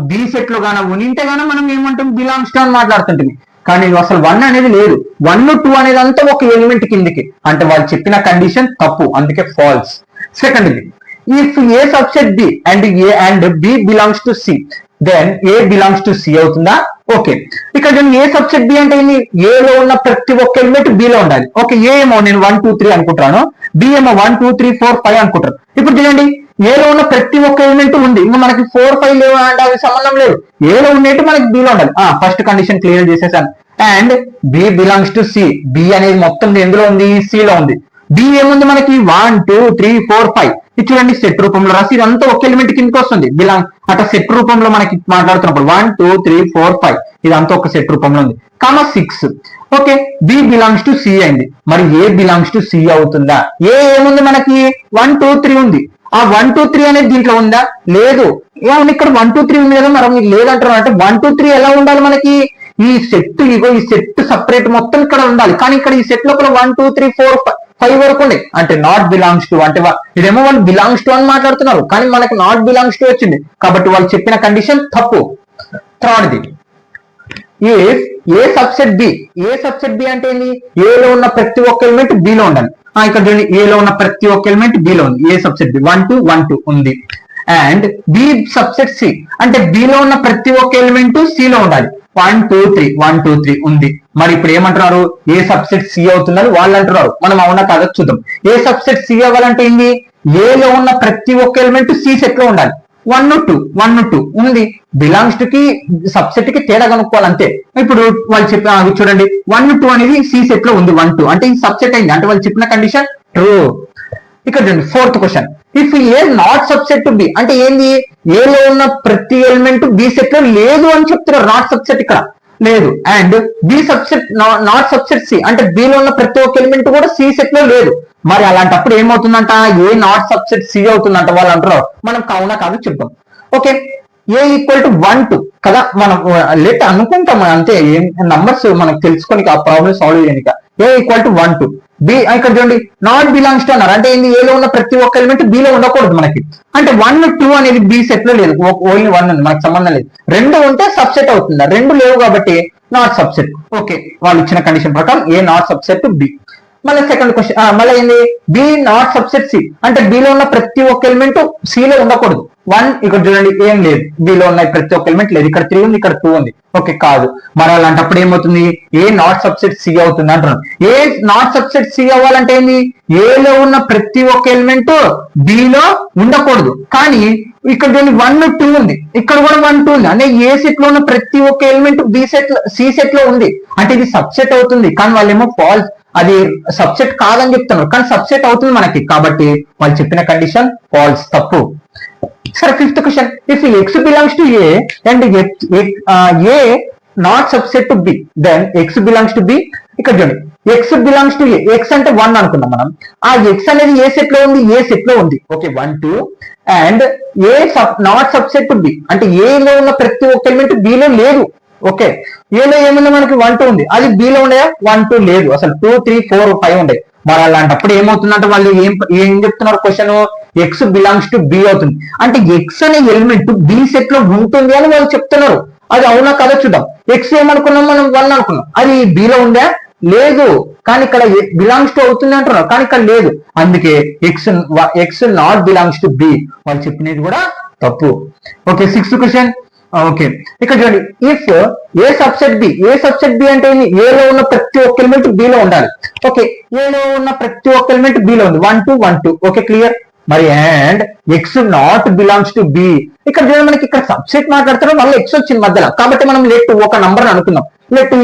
బి సెట్ లో గాన ఉనింటే గాన మనం ఏమంటాం, బిలాంగ్స్ టు అని మాట్లాడుతుంటుంది. కానీ అసలు 1 అనేది లేదు. 1 2 అనేది అంతా ఒక ఎలిమెంట్ కిందకి. అంటే వాళ్ళు చెప్పిన కండిషన్ తప్పు, అందుకే false. Second, if A subset B and A and B belongs to C, then A belongs to C అవుతుందా? ఓకే, ఇక్కడ ఏ సబ్సెట్ బి అంటే ఏ లో ఉన్న ప్రతి ఒక్క ఎలిమెంట్ బి లో ఉండాలి. ఓకే, ఏ ఏమో నేను 1 2 3 అనుకుంటాను, బి ఏమో 1 2 3 4 5 అనుకుంటారు. ఇప్పుడు చూడండి, ఏ లో ఉన్న ప్రతి ఒక్క ఎలిమెంట్ ఉంది, ఇంకా మనకి 4 5 లేవు అంటే అవి సంబంధం లేదు. ఏ లో ఉండేటి మనకి బి లో ఉండాలి. ఫస్ట్ కండిషన్ క్లియర్ చేసేసాను. And B belongs to C, B అనేది మొత్తం ఎందులో ఉంది, సి లో ఉంది. బి ఏముంది మనకి 1 2 3 4 5. ఇది చూడండి, సెట్ రూపంలో రాసి ఇదంతా ఒక ఎలిమెంట్ కిందకి వస్తుంది. బిలాంగ్ అట్లా సెట్ రూపంలో మనకి మాట్లాడుతున్నప్పుడు 1 2 3 4 5 ఇదంతా ఒక సెట్ రూపంలో ఉంది. 6. Okay, B belongs to C అయింది. మరి ఏ బిలాంగ్స్ టు సి అవుతుందా? ఏ ఏముంది మనకి 1 2 3 ఉంది. ఆ 1 2 3 అనేది దీంట్లో ఉందా? లేదు. ఏమన్నా ఇక్కడ 1 2 3 ఉంది కదా, మరి మీకు లేదంటారు అంటే 1 2 3 ఎలా ఉండాలి మనకి, ఈ సెట్ ఇగో ఈ సెట్ సపరేట్ మొత్తం ఇక్కడ ఉండాలి. కానీ ఇక్కడ ఈ సెట్ లోపల 1 2 3 4 5 వరకు ఉంది. అంటే నాట్ బిలాంగ్స్ టు. అంటే ఇదేమో వాళ్ళు బిలాంగ్స్ టు అని మాట్లాడుతున్నారు, కానీ మనకి నాట్ బిలాంగ్స్ టు వచ్చింది. కాబట్టి వాళ్ళు చెప్పిన కండిషన్ తప్పు. థర్డ్ది, ఏ subset B. A subset B అంటే ఏంటి, ఏ లో ఉన్న ప్రతి ఒక్క ఎలిమెంట్ బి లో ఉండాలి. ఇక్కడ చూడండి, ఏ లో ఉన్న ప్రతి ఒక్క ఎలిమెంట్ బి లో ఉంది. ఏ సబ్సెట్ బి 1 2 1 2 ఉంది. అండ్ బి సబ్సెట్ సి అంటే బి లో ఉన్న ప్రతి ఒక్క ఎలిమెంట్ సి లో ఉండాలి. 1 2 3 1 2 3 ఉంది. మరి ఇప్పుడు ఏమంటున్నారు, ఏ సబ్సెట్ సి అవుతుందని వాళ్ళు అంటున్నారు. మనం అవునా కాదా చూద్దాం. ఏ సబ్సెట్ సి అవ్వాలంటే ఏంది, ఏ లో ఉన్న ప్రతి ఒక్క ఎలిమెంట్ సి సెట్ లో ఉండాలి. 1 2 ఉంది. బిలాంగ్స్ టు కి సబ్సెట్ కి తేడా కనుక్కోవాలి అంతే. ఇప్పుడు వాళ్ళు చెప్పిన చూడండి, 1 2 అనేది సి సెట్ లో ఉంది. 1 2 అంటే ఈ సబ్సెట్ అయింది. అంటే వాళ్ళు చెప్పిన కండిషన్ ట్రూ. ఇక్కడ చూడండి, fourth question, if A not subset to B అంటే ఏంది, ఏ లో ఉన్న ప్రతి ఎలిమెంట్ బి సెట్ లో లేదు అని చెప్తున్నారు. నాట్ సబ్సెట్ ఇక్కడ లేదు. And B subset not subset C అంటే బి లో ఉన్న ప్రతి ఒక్క ఎలిమెంట్ కూడా సి సెట్ లో లేదు. మరి అలాంటప్పుడు ఏమవుతుందంట, ఏ నాట్ సబ్సెట్ సి అవుతుందంట వాళ్ళు అంటారు. మనం కావునా కాదు చెప్తాం. ఓకే, ఏ ఈక్వల్ టు 1 2 కదా, మనం లెట్ అనుకుంటాం అంతే. ఏం నంబర్స్ మనకు తెలుసుకొని ఆ ప్రాబ్లమ్ సాల్వ్ చేయడానికి. ఏ ఈక్వల్ టు 1 2 బి ఇక్కడ చూడండి, నాట్ బిలాంగ్స్ టు అన్నారు. అంటే ఏంది, ఏలో ఉన్న ప్రతి ఒక్క ఎలిమెంట్ బి లో ఉండకూడదు మనకి. అంటే 1 2 అనేది బి సెట్ లో లేదు, ఓన్లీ 1 ఉంది, మనకు సంబంధం లేదు. 2 ఉంటే సబ్సెట్ అవుతుందా, 2 లేవు కాబట్టి నాట్ సబ్సెట్. ఓకే, వాళ్ళు ఇచ్చిన కండిషన్ ప్రకారం ఏ నాట్ సబ్సెట్ బి. మళ్ళీ సెకండ్ క్వశ్చన్, మళ్ళీ ఏంది, బి నాట్ సబ్సెట్ సి అంటే బిలో ఉన్న ప్రతి ఒక్క ఎలిమెంట్ సి లో ఉండకూడదు. 1 ఇక్కడ చూడండి, ఏం లేదు, బిలో ఉన్న ప్రతి ఒక్క ఎలిమెంట్ లేదు. ఇక్కడ 3 ఉంది, ఇక్కడ 2 ఉంది. ఓకే, కాదు. మరి అలాంటప్పుడు ఏమవుతుంది, ఏ నాట్ సబ్సెట్ సి అవుతుంది అంటున్నాను. ఏ నాట్ సబ్సెట్ సి అవ్వాలంటే ఏంది, ఏలో ఉన్న ప్రతి ఒక్క ఎలిమెంట్ బిలో ఉండకూడదు. కానీ ఇక్కడ చూడండి 1 2 ఉంది, ఇక్కడ కూడా 1 2 ఉంది. అంటే ఏ సెట్ లో ఉన్న ప్రతి ఒక్క element B set C set లో ఉంది. అంటే ఇది సబ్సెట్ అవుతుంది. కానీ వాళ్ళేమో ఫాల్స్, అది సబ్సెట్ కాదని చెప్తున్నారు, కానీ సబ్సెట్ అవుతుంది మనకి. కాబట్టి వాళ్ళు చెప్పిన కండిషన్ ఫాల్స్, తప్పు. సరే, fifth question, if X belongs to A and A not subset to B, then X belongs to B ఇక్కడ చూడండి X belongs to A, X అంటే 1 అనుకున్నాం మనం. ఆ ఎక్స్ అనేది ఏ సెట్ లో ఉంది, ఏ సెట్ లో ఉంది. Okay 1 2 and A not subset to B, అంటే ఏ లో ఉన్న ప్రతి ఒక్క ఎలిమెంట్ బి లో లేదు. ఓకే ఏలో ఏముంది మనకి 1 2 ఉంది, అది బి లో ఉండయా 1 2 లేదు, అసలు 2 3 4 5 ఉండే. మరి అలాంటప్పుడు ఏమవుతుందంటే వాళ్ళు ఏం చెప్తున్నారు, question X belongs to B అవుతుంది. అంటే ఎక్స్ అనే ఎలిమెంట్ బి సెట్ లో ఉంటుంది అని వాళ్ళు చెప్తున్నారు. అది అవునా కదా చూద్దాం. ఎక్స్ ఏమనుకున్నాం మనం 1 అనుకున్నాం, అది బి లో ఉందా లేదు, కానీ ఇక్కడ బిలాంగ్స్ టు అవుతుంది అంటున్నారు, కానీ ఇక్కడ లేదు. అందుకే X not belongs to B, వాళ్ళు చెప్పినది కూడా తప్పు. Okay 6th question. ఓకే ఇక్కడ చూడండి if A subset B, A subset B అంటే ఏలో ఉన్న ప్రతి ఒక్క ఎలిమెంట్ బి లో ఉండాలి. ఓకే ఏలో ఉన్న ప్రతి ఒక్క ఎలిమెంట్ బి లో ఉంది 1 2 1 2. Okay clear. మరి and X not belongs to B, ఇక్కడ చూడండి మనకి ఇక్కడ సబ్సెట్ మాట్లాడుతున్నాం, మళ్ళీ ఎక్స్ వచ్చింది మధ్యలో, కాబట్టి మనం లెట్ ఒక నంబర్ అనుకుందాం, లెట్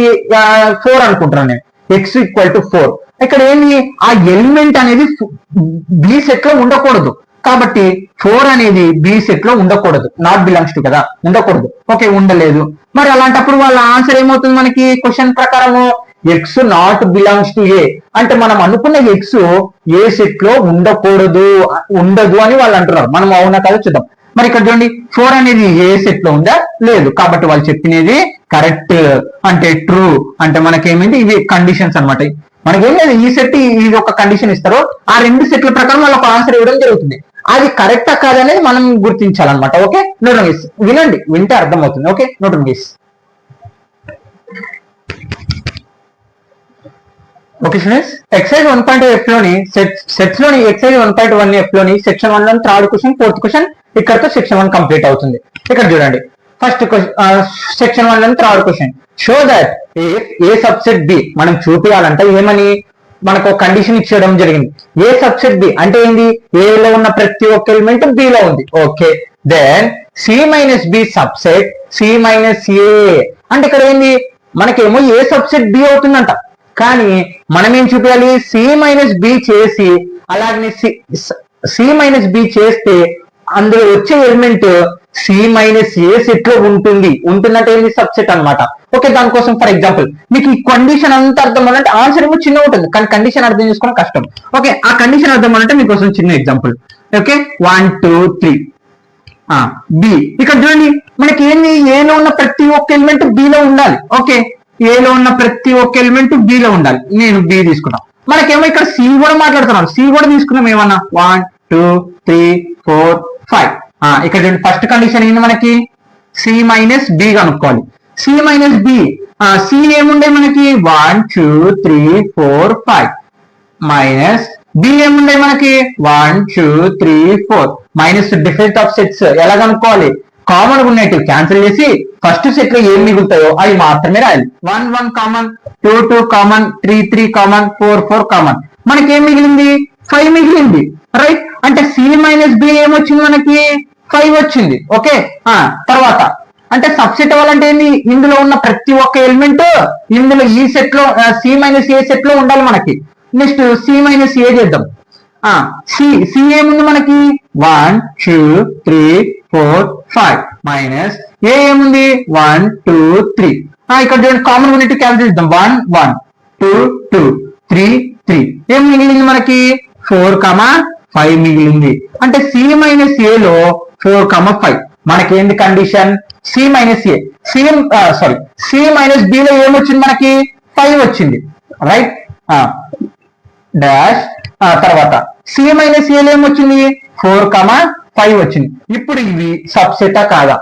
4 అనుకుంటున్నాను నేను, ఎక్స్ ఈక్వల్ టు 4. ఇక్కడ ఏంటి, ఆ ఎలిమెంట్ అనేది బి సెట్ లో ఉండకూడదు, కాబట్టి 4 అనేది బి సెట్ లో ఉండకూడదు, నాట్ బిలాంగ్స్ టు కదా, ఉండకూడదు. ఓకే ఉండలేదు. మరి అలాంటప్పుడు వాళ్ళ ఆన్సర్ ఏమవుతుంది మనకి క్వశ్చన్ ప్రకారము, X not belongs to A, అంటే మనం అనుకున్న ఎక్స్ ఏ సెట్ లో ఉండదు అని వాళ్ళు అంటున్నారు. మనం అవునా కదా చూద్దాం. మరి ఇక్కడ చూడండి 4 అనేది ఏ సెట్ లో ఉందా లేదు, కాబట్టి వాళ్ళు చెప్పినది కరెక్ట్ అంటే ట్రూ. అంటే మనకేమైంది, ఇవి కండిషన్స్ అనమాట. మనకేం లేదు, ఈ సెట్ ఇది ఒక కండిషన్ ఇస్తారు, ఆ 2 సెట్ల ప్రకారం వాళ్ళకి ఆన్సర్ ఇవ్వడం జరుగుతుంది. అది కరెక్టా కాదనేది మనం గుర్తించాలన్నమాట. ఓకే నోట్ గైస్, వినండి, వింటే అర్థమవుతుంది. Okay note guys. Okay students, exercise 1.5 F లోని సెట్స్ లోని ఎక్సైజ్ 1.1 F లోని సెక్షన్ 1 లోని 3rd క్వశ్చన్ 4th క్వశ్చన్ ఇక్కడతో సెక్షన్ 1 కంప్లీట్ అవుతుంది. ఇక్కడ చూడండి ఫస్ట్ సెక్షన్ 1 లోని 3rd question, show that A subset B, మనం చూపించాలంటే ఏమని మనకు కండిషన్ ఇచ్చేయడం జరిగింది. ఏ సబ్సెట్ బి అంటే ఏంది, ఏ లో ఉన్న ప్రతి ఒక్క ఎలిమెంట్ బి లో ఉంది. Okay then C minus B subset C minus A, అంటే ఇక్కడ ఏంది మనకేమో ఏ సబ్సెట్ బి అవుతుందంట, కానీ మనం ఏం చూపించాలి, సి మైనస్ బి చేసి అలాగే సి మైనస్ బి చేస్తే అందులో వచ్చే ఎలిమెంట్ సి మైనస్ ఏ సెట్ లో ఉంటుందంటే ఏంది సబ్సెట్ అన్నమాట. ఓకే దానికోసం ఫర్ ఎగ్జాంపుల్ మీకు ఈ కండిషన్ అంతా అర్థం అవ్వాలంటే ఆన్సర్ ఏమో చిన్న ఉంటుంది, కానీ కండిషన్ అర్థం చేసుకోవడం కష్టం. ఓకే ఆ కండిషన్ అర్థం అవ్వాలంటే మీకోసం చిన్న ఎగ్జాంపుల్. ఓకే 1 2 3 బి, ఇక్కడ చూడండి మనకి ఏంది, ఏలో ఉన్న ప్రతి ఒక్క ఎలిమెంట్ బి లో ఉండాలి. ఓకే ఏలో ఉన్న ప్రతి ఒక్క ఎలిమెంట్ బి లో ఉండాలి, నేను బి తీసుకున్నాం. మనకేమో ఇక్కడ సి కూడా మాట్లాడుతున్నాం, సి కూడా తీసుకున్నాం ఏమన్నా 1 2 3 4 5. ఇక్కడ చూడండి ఫస్ట్ కండిషన్ ఏంటి మనకి, సి మైనస్ బి కనుక్కోవాలి. సి మైనస్ బి, సి ఏముండే మనకి 1 2 3 4 5 మైనస్ బి ఏముండే మనకి 1 2 3 4 మైనస్ డిఫరెంట్ ఆఫ్ సెట్స్ ఎలా కనుక్కోవాలి, కామన్ ఉన్నట్టు క్యాన్సిల్ చేసి ఫస్ట్ సెట్ లో ఏం మిగులుతాయో అవి మాత్రమే రాయాలి. 1 1 కామన్, 2 2 కామన్, 3 3 కామన్, 4 4 కామన్, మనకి ఏం మిగిలింది 5 మిగిలింది రైట్. అంటే సి మైనస్ బి ఏమొచ్చింది మనకి 5 వచ్చింది. ఓకే తర్వాత అంటే సబ్సెట్ అవ్వాలంటే ఏంది, ఇందులో ఉన్న ప్రతి ఒక్క ఎలిమెంట్ ఇందులో ఈ సెట్ లో సి మైనస్ ఏ సెట్ లో ఉండాలి మనకి. నెక్స్ట్ సి మైనస్ ఏ చేద్దాం. సి ఏముంది మనకి 1 2 3 4 5 మైనస్ ఏ ఏముంది 1 2 3. ఇక్కడ చూడండి కామన్ యూనిట్ క్యాన్సిల్ చేద్దాం, 1 1 2 2 3 3. ఏం మిగిలింది మనకి 4 5 మిగిలింది. అంటే సి మైనస్ ఏ లో 4 5 మనకేంటి condition, C minus A C minus B లో ఏమొచ్చింది మనకి 5 వచ్చింది రైట్ డాష్. తర్వాత సి మైనస్ ఏ లో ఏమొచ్చింది 4 5 వచ్చింది. ఇప్పుడు ఇవి సబ్సెటా కాదా,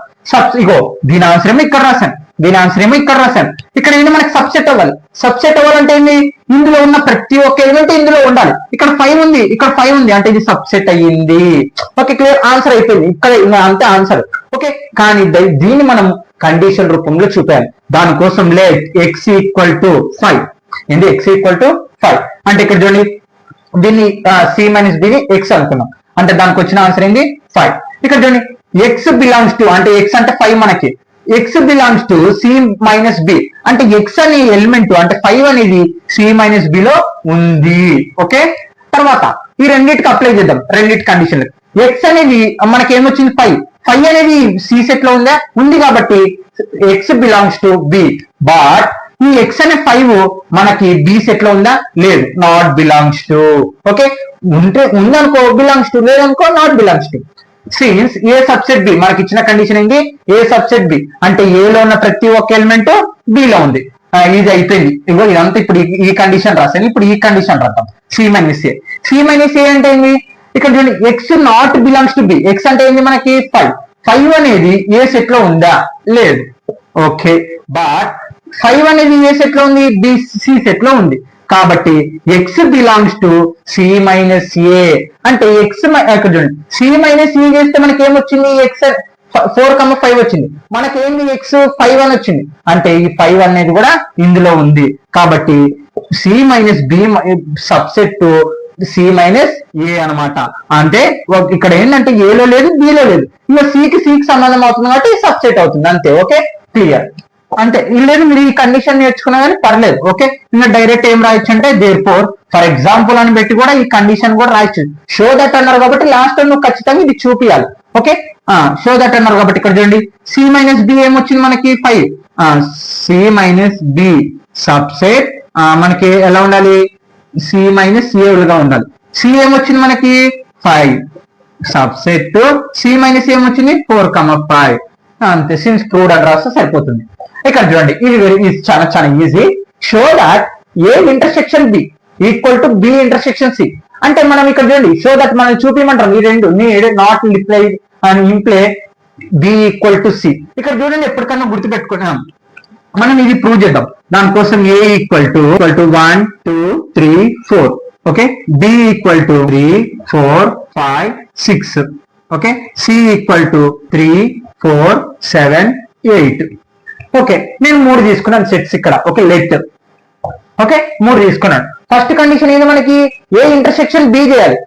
ఇగో దీని ఆన్సర్ ఏమో ఇక్కడ రాశాను, దీని ఆన్సర్ ఏమో ఇక్కడ రాశాను. ఇక్కడ ఏంటి మనకి సబ్సెట్ అవ్వాలి. సబ్సెట్ అవ్వాలంటే ఏంటి, ఇందులో ఉన్న ప్రతి ఒక్క ఎలిమెంట్ ఇందులో ఉండాలి. ఇక్కడ 5 ఉంది, ఇక్కడ 5 ఉంది, అంటే ఇది సబ్సెట్ అయ్యింది. ఓకే క్లియర్, ఆన్సర్ అయిపోయింది ఇక్కడ అంతే ఆన్సర్. ఓకే కానీ దీన్ని మనం కండిషన్ రూపంలో చూపాలి. దానికోసం లెట్ ఎక్స్ ఈక్వల్ టు 5 ఏంటి, ఎక్స్ ఈక్వల్ టు 5 అంటే ఇక్కడ చూడండి దీన్ని సి మైనస్ బిని ఎక్స్ అనుకున్నాం, అంటే దానికి వచ్చిన ఆన్సర్ ఏంటి 5. ఇక్కడ చూడండి ఎక్స్ బిలాంగ్స్ టు, అంటే ఎక్స్ అంటే 5 మనకి, X belongs to C minus B, అంటే ఎక్స్ అనే ఎలిమెంట్ అంటే 5 అనేది సి మైనస్ బి లో ఉంది. ఓకే తర్వాత ఈ రెండింటికి అప్లై చేద్దాం, రెండింటి కండిషన్లు. ఎక్స్ అనేది మనకి ఏమొచ్చింది 5 అనేది సి సెట్ లో ఉంది కాబట్టి X belongs to B, but ఈ ఎక్స్ అనే 5 మనకి బి సెట్ లో ఉందా? లేదు, నాట్ బిలాంగ్స్ టు. ఓకే, ఉందనుకో బిలాంగ్స్ టు, లేదనుకో not belongs to. Since A subset B, మనకి ఇచ్చిన కండిషన్ ఏంటి? ఏ సబ్సెట్ బి అంటే ఏ లో ఉన్న ప్రతి ఒక్క ఎలిమెంట్ బి లో ఉంది. ఇది అయిపోయింది. ఇగో ఇదంతా ఇప్పుడు ఈ కండిషన్ రాసాను. ఇప్పుడు ఈ కండిషన్ రాద్దాం. C minus A. C minus A అంటే ఏంటి? ఇక్కడ చూడండి, X not belongs to B. X అంటే ఏంటి మనకి? 5. 5 అనేది ఏ సెట్ లో ఉందా? లేదు. ఓకే, బట్ 5 అనేది ఏ సెట్ లో ఉంది? బి సి సెట్ లో ఉంది. కాబట్టి X belongs to C minus A. అంటే ఎక్స్ ఇక్కడ చూడండి, సి మైనస్ ఏ చేస్తే మనకి ఏమొచ్చింది? ఎక్స్ 4,5 వచ్చింది. మనకేంది? ఎక్స్ 5 అని వచ్చింది. అంటే ఈ 5 అనేది కూడా ఇందులో ఉంది. కాబట్టి C minus B subset C minus A అనమాట. అంటే ఇక్కడ ఏంటంటే ఏలో లేదు, బిలో లేదు. ఇక సికి సంబంధం అవుతుంది కాబట్టి సబ్సెట్ అవుతుంది అంతే. Okay, clear. అంతే. లేదు మీరు ఈ కండిషన్ నేర్చుకున్నా కానీ పర్లేదు. ఓకే, ఇంకా డైరెక్ట్ ఏం రాయొచ్చు అంటే దేర్ ఫర్ ఎగ్జాంపుల్ అని పెట్టి కూడా ఈ కండిషన్ కూడా రాయొచ్చు. షో దట్ అన్నారు కాబట్టి లాస్ట్ నువ్వు ఖచ్చితంగా ఇది చూపియాలి. ఓకే, షో దట్ అన్నారు కాబట్టి ఇక్కడ చూడండి, సి మైనస్ బి ఏమొచ్చింది మనకి? 5. సి మైనస్ బి సబ్సెట్ మనకి ఎలా ఉండాలి? సి మైనస్ ఏలుగా ఉండాలి. సి ఏమొచ్చింది మనకి? 5 సబ్సెట్ సి మైనస్ ఏమొచ్చింది? 4,5. అంతే, సిన్స్ ప్రూవ్డ్ అని రాస్తే సరిపోతుంది. ఇక్కడ చూడండి, ఇది చాలా చాలా easy. Show that A intersection B equal to B intersection C. అంటే మనం ఇక్కడ చూడండి, షో దట్ మనం చూపించమంటాం ఈ రెండు need not imply and imply B equal to C. ఇక్కడ చూడండి, ఎప్పటికన్నా గుర్తుపెట్టుకున్నాం మనం ఇది ప్రూవ్ చేద్దాం. దానికోసం A equal to 1 2 3 4. Okay, B equal to 3 4 5 6. Okay, C equal to 3 4 7 8. Okay, నేను 3 తీసుకున్నాను సెట్స్ ఇక్కడ. Okay, let. ఓకే, 3 తీసుకున్నాను. ఫస్ట్ కండిషన్ ఏంది మనకి? ఏ ఇంటర్సెక్షన్ బి చేయాలి,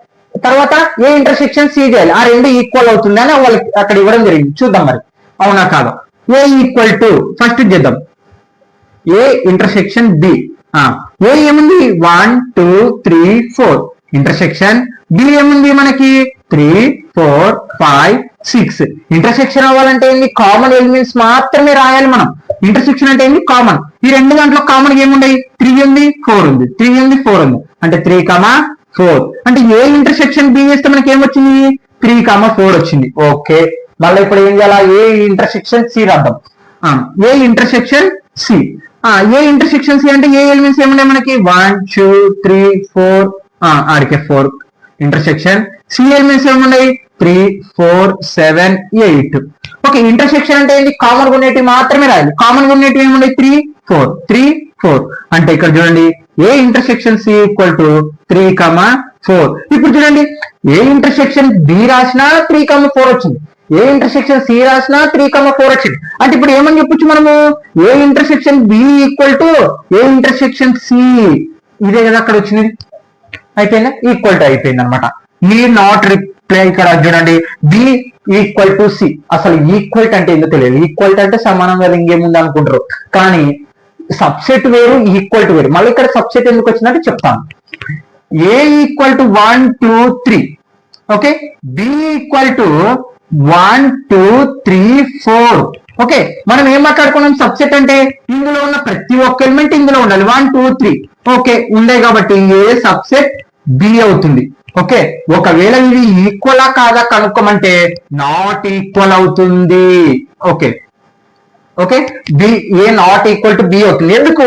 తర్వాత ఏ ఇంటర్సెక్షన్ సి చేయాలి. ఆ రెండు ఈక్వల్ అవుతుంది అని వాళ్ళకి అక్కడ ఇవ్వడం జరిగింది. చూద్దాం మరి అవునా కాదా. ఏ ఈక్వల్ టు ఫస్ట్ చేద్దాం. A intersection B. ఏ ఏముంది? 1 2 3 4. ఇంటర్సెక్షన్ బి ఏముంది మనకి? 3 4 5 6. ఇంటర్సెక్షన్ అవ్వాలంటే ఏంటి? కామన్ ఎలిమెంట్స్ మాత్రమే రాయాలి మనం. ఇంటర్సెక్షన్ అంటే ఏంటి? కామన్. ఈ రెండు దాంట్లో కామన్ ఏముండయి? 3 ఉంది 4 ఉంది, 3 ఉంది 4 ఉంది. అంటే 3, 4. అంటే ఏ ఇంటర్సెక్షన్ బి చేస్తే మనకి ఏమొచ్చింది? 3, 4 వచ్చింది. ఓకే, మళ్ళీ ఇప్పుడు ఏం చేయాలా? ఏ ఇంటర్సెక్షన్ సి రాద్దాం. A intersection C. A intersection C అంటే ఏ ఎలిమెంట్స్ ఏమున్నాయి మనకి? 1 2 3 4. ఆడికే 4. ఇంటర్సెక్షన్ సి ఎలిమెంట్స్ ఏమున్నాయి? 3 4 7 8. ఓకే, ఇంటర్సెక్షన్ అంటే ఏంటి? కామన్ ఉండేటివి మాత్రమే రాయాలి. కామన్ ఉండేటివి ఏమున్నాయి? 3 4 3 4. అంటే ఇక్కడ చూడండి, A intersection C equal to 3, 4. ఇప్పుడు చూడండి, ఏ ఇంటర్సెక్షన్ బి రాసినా 3, 4 వచ్చింది. ఏ ఇంటర్సెక్షన్ సి రాసినా 3, 4 వచ్చింది. అంటే ఇప్పుడు ఏమని చెప్పొచ్చు మనము? A intersection B equal to A intersection C. ఇదే కదా అక్కడ వచ్చింది. అయిపోయిందా? ఈక్వల్ టు అయిపోయింది అనమాట. ఈ నాట్ రిప్లై. ఇక్కడ చూడండి, బి ఈక్వల్ టు సి. అసలు ఈక్వల్ అంటే ఎందుకు తెలియదు. ఈక్వల్ అంటే సమానం కదా, ఇంకేముంది అనుకుంటారు. కానీ సబ్సెట్ వేరు, ఈక్వల్ టు వేరు. మళ్ళీ ఇక్కడ సబ్సెట్ ఎందుకు వచ్చిందంటే చెప్తాను. A equal to 1 2 3. Okay, B equal to 1 2 3 4. Okay, మనం ఏం మాట్లాడుకున్నాం? సబ్సెట్ అంటే ఇందులో ఉన్న ప్రతి ఒక్క ఎలిమెంట్ ఇందులో ఉండాలి. 1 2 3. ఓకే, ఉండే కాబట్టి ఏ సబ్సెట్ బి అవుతుంది. ఓకే, ఒకవేళ ఇది ఈక్వలా కాదా కనుక్కోమంటే నాట్ ఈక్వల్ అవుతుంది. Okay okay, B A not equal to B అవుతుంది. ఎందుకు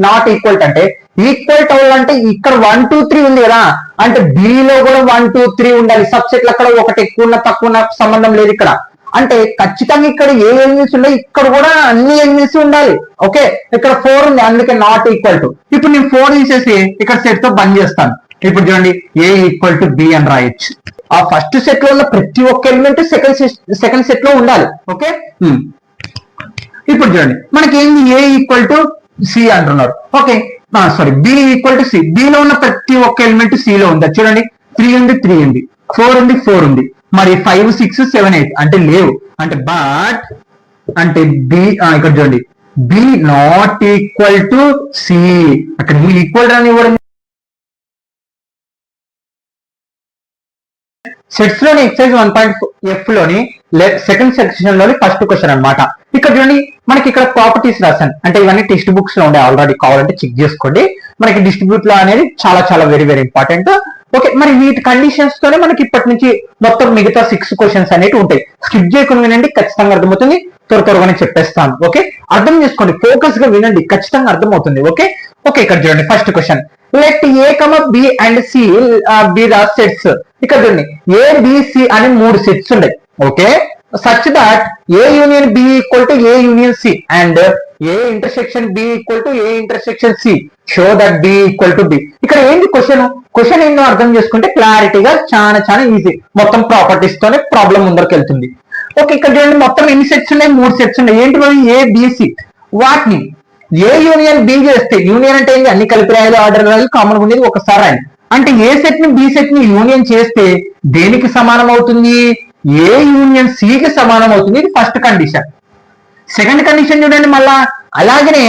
నాట్ ఈక్వల్ అంటే? ఈక్వల్ అవ్వాలంటే ఇక్కడ 1 2 3 ఉంది కదా, అంటే బిలో కూడా 1 2 3 ఉండాలి. సబ్సెట్లు అక్కడ ఒకటి ఎక్కువ ఉన్న తక్కువ ఉన్న సంబంధం లేదు ఇక్కడ. అంటే ఖచ్చితంగా ఇక్కడ ఏ ఎలిమెంట్స్ ఉన్నాయి, ఇక్కడ కూడా అన్ని ఎలిమెంట్స్ ఉండాలి. ఓకే, ఇక్కడ 4 ఉంది, అందుకే నాట్ ఈక్వల్ టు. ఇప్పుడు నేను 4 తీసేసి ఇక్కడ సెట్ తో బంద్ చేస్తాను. ఇప్పుడు చూడండి, ఏ ఈక్వల్ టు బి అని రాయొచ్చు. ఆ ఫస్ట్ సెట్ లో ఉన్న ప్రతి ఒక్క ఎలిమెంట్ సెకండ్ సెట్ లో ఉండాలి. ఓకే, ఇప్పుడు చూడండి మనకి ఏంది? ఏ ఈక్వల్ టు సి అంటున్నారు. Okay, sorry, B equal to C. బిలో ఉన్న ప్రతి ఒక్క ఎలిమెంట్ సి లో ఉంది. చూడండి, 3 ఉంది 3 ఉంది, 4 ఉంది 4 ఉంది, మరి 5 6 7 8 అంటే లేవు. అంటే బట్ అంటే బి ఇక్కడ చూడండి, B not equal to C. అక్కడ ఈక్వల్ అని ఇవ్వడం. సెట్స్ లోని ఎక్సర్సైజ్ 1.f లోని సెకండ్ సెక్షన్ లోని ఫస్ట్ క్వశ్చన్ అన్నమాట. ఇక్కడ చూడండి మనకి ఇక్కడ ప్రాపర్టీస్ రాశాను, అంటే ఇవన్నీ టెక్స్ట్ బుక్స్ లో ఉండే ఆల్రెడీ, కావాలంటే చెక్ చేసుకోండి. మనకి డిస్ట్రిబ్యూట్ లో అనేది చాలా చాలా వెరీ వెరీ ఇంపార్టెంట్. ఓకే, మరి వీటి కండిషన్స్ తోనే మనకి ఇప్పటి నుంచి మొత్తం మిగతా 6 క్వశ్చన్స్ అనేవి ఉంటాయి. స్కిప్ చేయకుండా వినండి, ఖచ్చితంగా అర్థమవుతుంది. త్వరగానే చెప్పేస్తాను. ఓకే, అర్థం చేసుకోండి, ఫోకస్ గా వినండి, ఖచ్చితంగా అర్థమవుతుంది. ఓకే ఓకే, ఇక్కడ చూడండి first question. Let A B and C be the sets. ఇక్కడ చూడండి ఏ బిసి అని 3 సెట్స్ ఉన్నాయి. Okay, such that A union B equal to A union C and A intersection B equal to A intersection C, show that B equal to B. ఇక్కడ ఏంటి క్వశ్చన్ ఏంటో అర్థం చేసుకుంటే క్లారిటీగా చాలా చాలా ఈజీ. మొత్తం ప్రాపర్టీస్ తోనే ప్రాబ్లం ముందరికి వెళ్తుంది. ఓకే, ఇక్కడ చూడండి మొత్తం ఎన్ని సెట్స్ ఉన్నాయి? 3 సెట్స్ ఉన్నాయి. ఏంటి మరి? ఏ బిసి. వాటిని ఏ యూనియన్ బి చేస్తే, యూనియన్ అంటే ఏంటి? అన్ని కలిపి రాయాలి, ఆర్డర్ రాయాలి, కామన్ ఉండేది ఒకసారి రాయాలి. అంటే ఏ సెట్ ని బి సెట్ ని యూనియన్ చేస్తే దేనికి సమానం అవుతుంది? ఏ యూనియన్ సి కి సమానం అవుతుంది. ఇది ఫస్ట్ కండిషన్. సెకండ్ కండిషన్ చూడండి మళ్ళా అలాగనే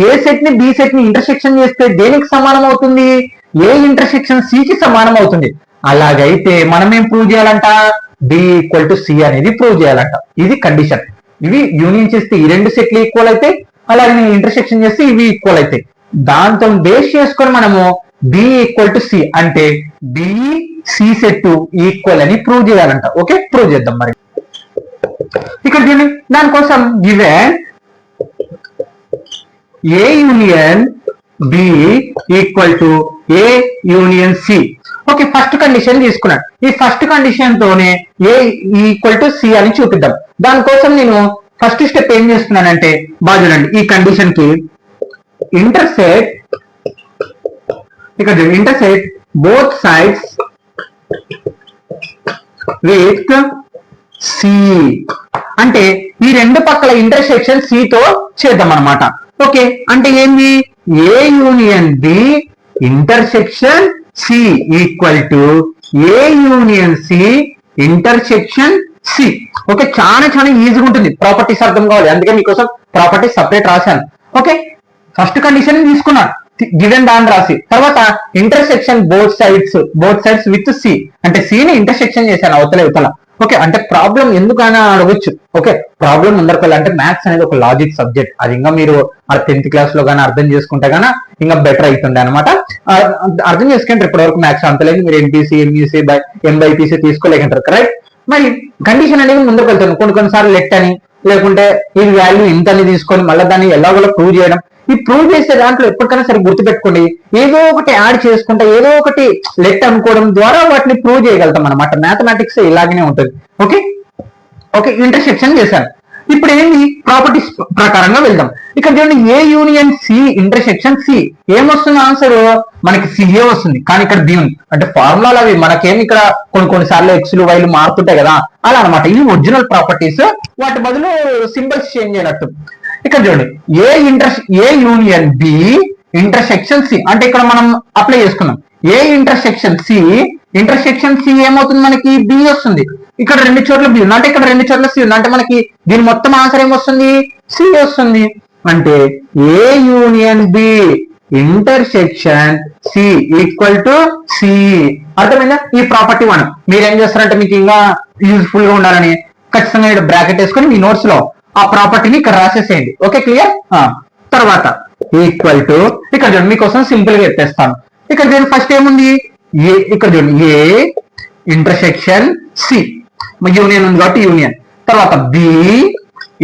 ఏ సెట్ ని బి సెట్ ని ఇంటర్సెక్షన్ చేస్తే దేనికి సమానం అవుతుంది? ఏ ఇంటర్సెక్షన్ సి కి సమానం అవుతుంది. అలాగైతే మనం ఏం ప్రూవ్ చేయాలంట? బి ఈక్వల్ టు సి అనేది ప్రూవ్ చేయాలంట. ఇది కండిషన్. ఇవి యూనియన్ చేస్తే ఈ 2 సెట్లు ఈక్వల్ అయితే, అలాగే ఇంటర్సెక్షన్ చేస్తే ఇవి ఈక్వల్ అయితే, దాంతో బేస్ చేసుకొని మనము బి ఈక్వల్ టు సి అంటే బి సి సెట్ ఈక్వల్ అని ప్రూవ్ చేయాలంట. ఓకే, ప్రూవ్ చేద్దాం. మరి ఇక్కడ చూడండి దానికోసం given A union B equal to A union C. Okay, first condition తీసుకున్నాను. ఈ ఫస్ట్ కండిషన్ తోనే ఏ ఈక్వల్ టు సి అని చూపిద్దాం. దానికోసం నేను ఫస్ట్ స్టెప్ ఏం చేస్తున్నానంటే, బాగా చూడండి, ఈ కండిషన్ కి ఇంటర్సెక్ట్, ఇక్కడ intersect both sides with C. అంటే ఈ 2 పక్కల ఇంటర్సెక్షన్ సి తో చేద్దాం అనమాట. ఓకే, అంటే ఏంది? A union B intersection C equal to A union C intersection C. Okay, చాలా చాలా ఈజీగా ఉంటుంది. ప్రాపర్టీస్ అర్థం కావాలి, అందుకే మీకోసం ప్రాపర్టీస్ సపరేట్ రాశాను. ఓకే, ఫస్ట్ కండిషన్ తీసుకున్నాను, గివెన్ దాన్ని రాసి, తర్వాత intersection both sides with C అంటే సి ని ఇంటర్సెక్షన్ చేశాను అవతల. ఓకే, అంటే ప్రాబ్లం ఎందుకైనా అడగొచ్చు. ఓకే, ప్రాబ్లం ముందరకు అంటే మ్యాథ్స్ అనేది ఒక లాజిక్ సబ్జెక్ట్. అది ఇంకా మీరు 10th క్లాస్ లో కానీ అర్థం చేసుకుంటే గానీ ఇంకా బెటర్ అవుతుండే అనమాట. అర్థం చేసుకుంటారు. ఇప్పటివరకు మ్యాథ్స్ అంతలేదు, మీరు ఎంపీసీ ఎంఈసీ ఎంబైపీసీ తీసుకోలేకంటారు. కరెక్ట్. మరి కండిషన్ అనేది ముందుకు వెళ్తుంది. కొన్నిసార్లు లెట్ అని, లేకుంటే ఈ వాల్యూ ఇంత అని తీసుకొని మళ్ళీ దాన్ని ఎలాగోలా ప్రూవ్ చేయడం. ఈ ప్రూవ్ చేసే దాంట్లో ఎప్పటికైనా సరే గుర్తుపెట్టుకోండి, ఏదో ఒకటి యాడ్ చేసుకుంటే ఏదో ఒకటి లెట్ అనుకోవడం ద్వారా వాటిని ప్రూవ్ చేయగలుగుతాం అనమాట. మ్యాథమెటిక్స్ ఇలాగనే ఉంటుంది. ఓకే ఓకే, ఇంటర్సెక్షన్ చేశాను. ఇప్పుడు ఏంటి? ప్రాపర్టీస్ ప్రకారంగా వెళ్దాం. ఇక్కడ చూడండి A union C intersection C, ఏమొస్తుంది ఆన్సర్? మనకి సిఏ వస్తుంది. కానీ ఇక్కడ బి ఉంది. అంటే ఫార్ములాలు అవి మనకేమి ఇక్కడ కొన్నిసార్లు ఎక్స్లు వైలు మారుతుంటాయి కదా, అలా అనమాట. ఇవి ఒరిజినల్ ప్రాపర్టీస్, వాటి బదులు సింబల్స్ చేంజ్ అయినట్టు. ఇక్కడ చూడండి A union B intersection C అంటే ఇక్కడ మనం అప్లై చేసుకున్నాం. ఏ ఇంటర్సెక్షన్ సి ఏమవుతుంది? మనకి బి వస్తుంది. ఇక్కడ 2 చోట్ల బి ఉంది, అంటే ఇక్కడ 2 చోట్ల సి ఉంది, అంటే మనకి దీని మొత్తం ఆన్సర్ ఏమొస్తుంది? సి వస్తుంది. అంటే A union B intersection C equal to C. అర్థమైందా? ఈ ప్రాపర్టీ 1 మీరేం చేస్తారంటే, మీకు ఇంకా యూజ్ఫుల్ గా ఉండాలని ఖచ్చితంగా ఇక్కడ బ్రాకెట్ వేసుకొని మీ నోట్స్ లో ఆ ప్రాపర్టీని ఇక్కడ రాసేసేయండి. Okay, clear. తర్వాత ఈక్వల్ టు, ఇక్కడ చూడండి మీకోసం సింపుల్ గా చెప్పేస్తాను. ఇక్కడ చూడండి ఫస్ట్ ఏముంది? ఏ, ఇక్కడ చూడండి ఏ ఇంటర్సెక్షన్ సి, యూనియన్ ఉంది కాబట్టి యూనియన్. తర్వాత B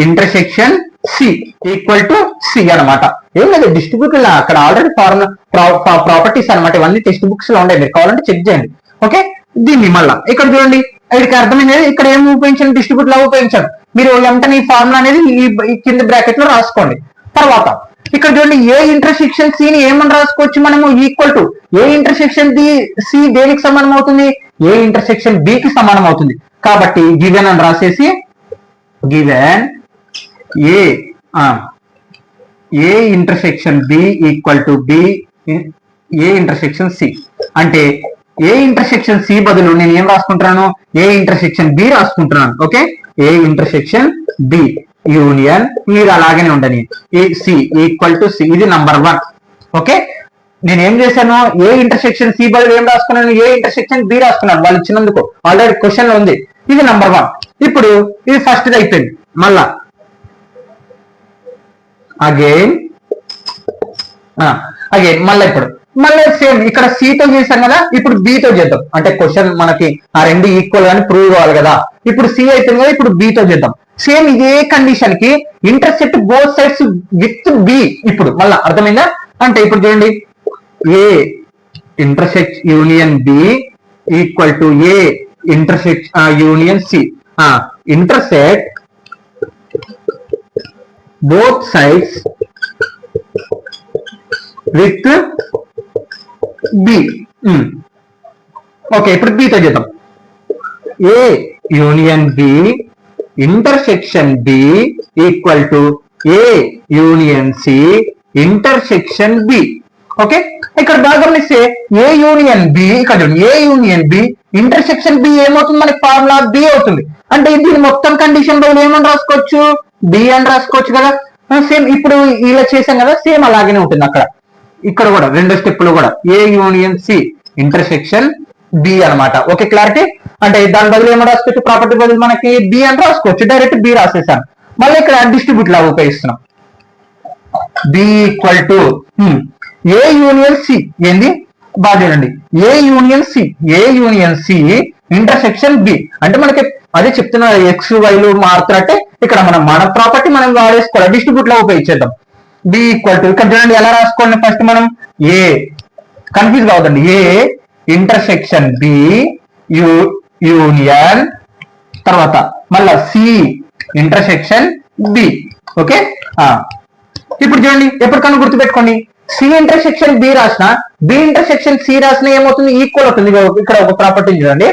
intersection C equal to C అనమాట. ఏం లేదు, డిస్ట్రిబ్యూట్ అక్కడ ఆల్రెడీ ప్రాపర్టీస్ అనమాట. ఇవన్నీ టెక్స్ట్ బుక్స్ లో ఉండే, మీరు కావాలంటే చెక్ చేయండి. ఓకే, దీన్ని మళ్ళా ఇక్కడ చూడండి, ఇక్కడ అర్థమైంది. ఇక్కడ ఏం ఉపయోగించాను? డిస్ట్రిబ్యూట్ లా ఉపయోగించాను. మీరు వెంటనే ఈ ఫార్ములా అనేది ఈ కింద బ్రాకెట్ లో రాసుకోండి. తర్వాత ఇక్కడ చూడండి ఏ ఇంటర్సెక్షన్ సి ని ఏమని రాసుకోవచ్చు మనము? Equal to A intersection C దేనికి సమానం అవుతుంది? ఏ ఇంటర్సెక్షన్ బి కి సమానం అవుతుంది. కాబట్టి గివెన్ అని రాసేసి, given A intersection B equal to B A intersection C అంటే ఏ ఇంటర్సెక్షన్ సి బదులు నేను ఏం రాసుకుంటున్నాను? ఏ ఇంటర్సెక్షన్ బి రాసుకుంటున్నాను. Okay, A intersection B union, మీరు అలాగనే ఉండని, సి ఈక్వల్ టు సి. ఇది నంబర్ 1. ఓకే, నేనేం చేశాను, ఏ ఇంటర్సెక్షన్ సి బదులు ఏం రాసుకున్నాను, ఏ ఇంటర్సెక్షన్ బి రాసుకున్నాను వాళ్ళు ఇచ్చినందుకు. ఆల్రెడీ క్వశ్చన్ లో ఉంది. ఇది నంబర్ 1. ఇప్పుడు ఇది ఫస్ట్ అయిపోయింది. మళ్ళా అగైన్ మళ్ళీ ఇప్పుడు మళ్ళీ సేమ్ ఇక్కడ సి తో చేశాం కదా, ఇప్పుడు బి తో చేద్దాం. అంటే క్వశ్చన్ మనకి ఆ రెండు ఈక్వల్ అని ప్రూవ్ కావాలి కదా. ఇప్పుడు సి అయిపోయింది కదా, ఇప్పుడు బి తో చేద్దాం. సేమ్ ఇదే కండిషన్ కి intersect both sides with B. ఇప్పుడు మళ్ళా అర్థమైందా? అంటే ఇప్పుడు చూడండి, A intersect union B equal to A intersect union C. Intersect both sides with B. Okay, ఇప్పుడు B తో చేద్దాం. A union B intersection B equal to A union C intersection B. Okay, ఇక్కడ బాగా గమనిస్తే ఏ యూనియన్ బి, ఇక్కడ A union B intersection B ఏమవుతుంది, మనకి ఫార్ములా బి అవుతుంది. అంటే దీని మొత్తం కండిషన్ లో ఏమని రాసుకోవచ్చు, బి అని రాసుకోవచ్చు కదా. సేమ్ ఇప్పుడు ఇలా చేసాం కదా, సేమ్ అలాగనే ఉంటుంది అక్కడ. ఇక్కడ కూడా రెండో స్టెప్ లో కూడా ఏ యూనియన్ సి ఇంటర్సెక్షన్ బి అనమాట. Okay, clarity. అంటే దాని బదులు ఏమో రాసుకోవచ్చు, ప్రాపర్టీ బదులు మనకి బి అని రాసుకోవచ్చు. డైరెక్ట్ బి రాసేసాను. మళ్ళీ ఇక్కడ డిస్ట్రిబ్యూట్ లాగా ఉపయోగిస్తున్నాం. B equal to A union C. ఏంది బాగా చూడండి, A union C, A union C intersection B. అంటే మనకి అదే చెప్తున్నా, ఎక్స్ వైలు మారుతున్నట్టే ఇక్కడ మన ప్రాపర్టీ మనం వాడేసుకోవాలి. డిస్ట్రిబ్యూట్ లో ఉపయోగించేద్దాం. బి ఈక్వల్ టు ఇక్కడ చూడండి ఎలా రాసుకోండి. ఫస్ట్ మనం ఏ కన్ఫ్యూజ్ కావద్దండి, ఏ ఇంటర్సెక్షన్ బి యూనియన్ తర్వాత మళ్ళా సి ఇంటర్సెక్షన్ బి. ఓకే, ఇప్పుడు చూడండి ఎప్పటికన్నా గుర్తుపెట్టుకోండి, సి ఇంటర్సెక్షన్ బి రాసిన, బి ఇంటర్సెక్షన్ సి రాసిన ఏమవుతుంది, ఈక్వల్ అవుతుంది. ఇక్కడ ఒక ప్రాపర్టీ చూడండి,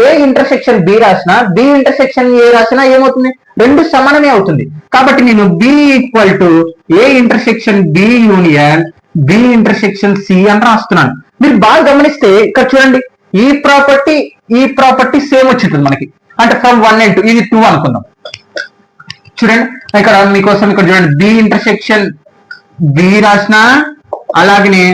ఏ ఇంటర్సెక్షన్ బి రాసిన, బి ఇంటర్సెక్షన్ ఏ రాసినా ఏమవుతుంది, రెండు సమానమే అవుతుంది. కాబట్టి నేను B equal to A intersection B union B intersection C అని రాస్తున్నాను. మీరు బాగా గమనిస్తే ఇక్కడ చూడండి, ఈ ప్రాపర్టీ సేమ్ వచ్చింటుంది మనకి. అంటే ఫ్రమ్ 1 and 2 ఇది 2 అనుకుందాం. చూడండి ఇక్కడ మీకోసం ఇక్కడ చూడండి, బి ఇంటర్సెక్షన్ బి రాసిన, అలాగనే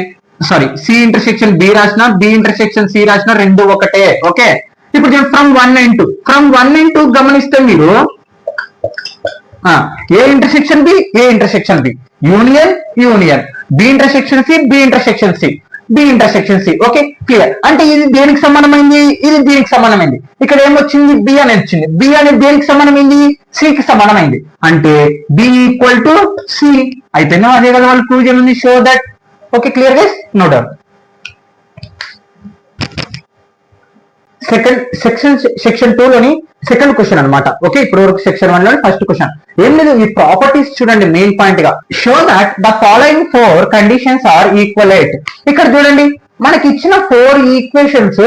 సారీ సి ఇంటర్సెక్షన్ బి రాసిన, బి ఇంటర్సెక్షన్ సి రాసిన, రెండు ఒకటే. ఓకే, ఇప్పుడు ఫ్రమ్ 1 and 2, ఫ్రమ్ 1 and 2 గమనిస్తే మీరు A intersection B, A intersection B union union, B intersection C, B intersection C, B intersection C. Okay, clear. అంటే ఇది దేనికి సమానమైంది, ఇది దీనికి సమానమైంది. ఇక్కడ ఏమొచ్చింది, బి అని వచ్చింది. బి అనేది దేనికి సమానమైంది, సికి సమానమైంది. అంటే బి ఈక్వల్ టు సి అయిపోయిందా. అదే కదా వాళ్ళు ప్రూవ్ చేయాలి. Show that. Okay, clear guys, no doubt. Section 2 లోని సెకండ్ క్వశ్చన్ అనమాట. ఓకే, ఇప్పుడు వరకు సెక్షన్ 1 లోని ఫస్ట్ క్వశ్చన్ ఏం లేదు. ఈ ప్రాపర్టీస్ చూడండి మెయిన్ పాయింట్ గా. Show that the following 4 conditions are equivalent. ఇక్కడ చూడండి మనకి ఇచ్చిన 4 ఈక్వేషన్స్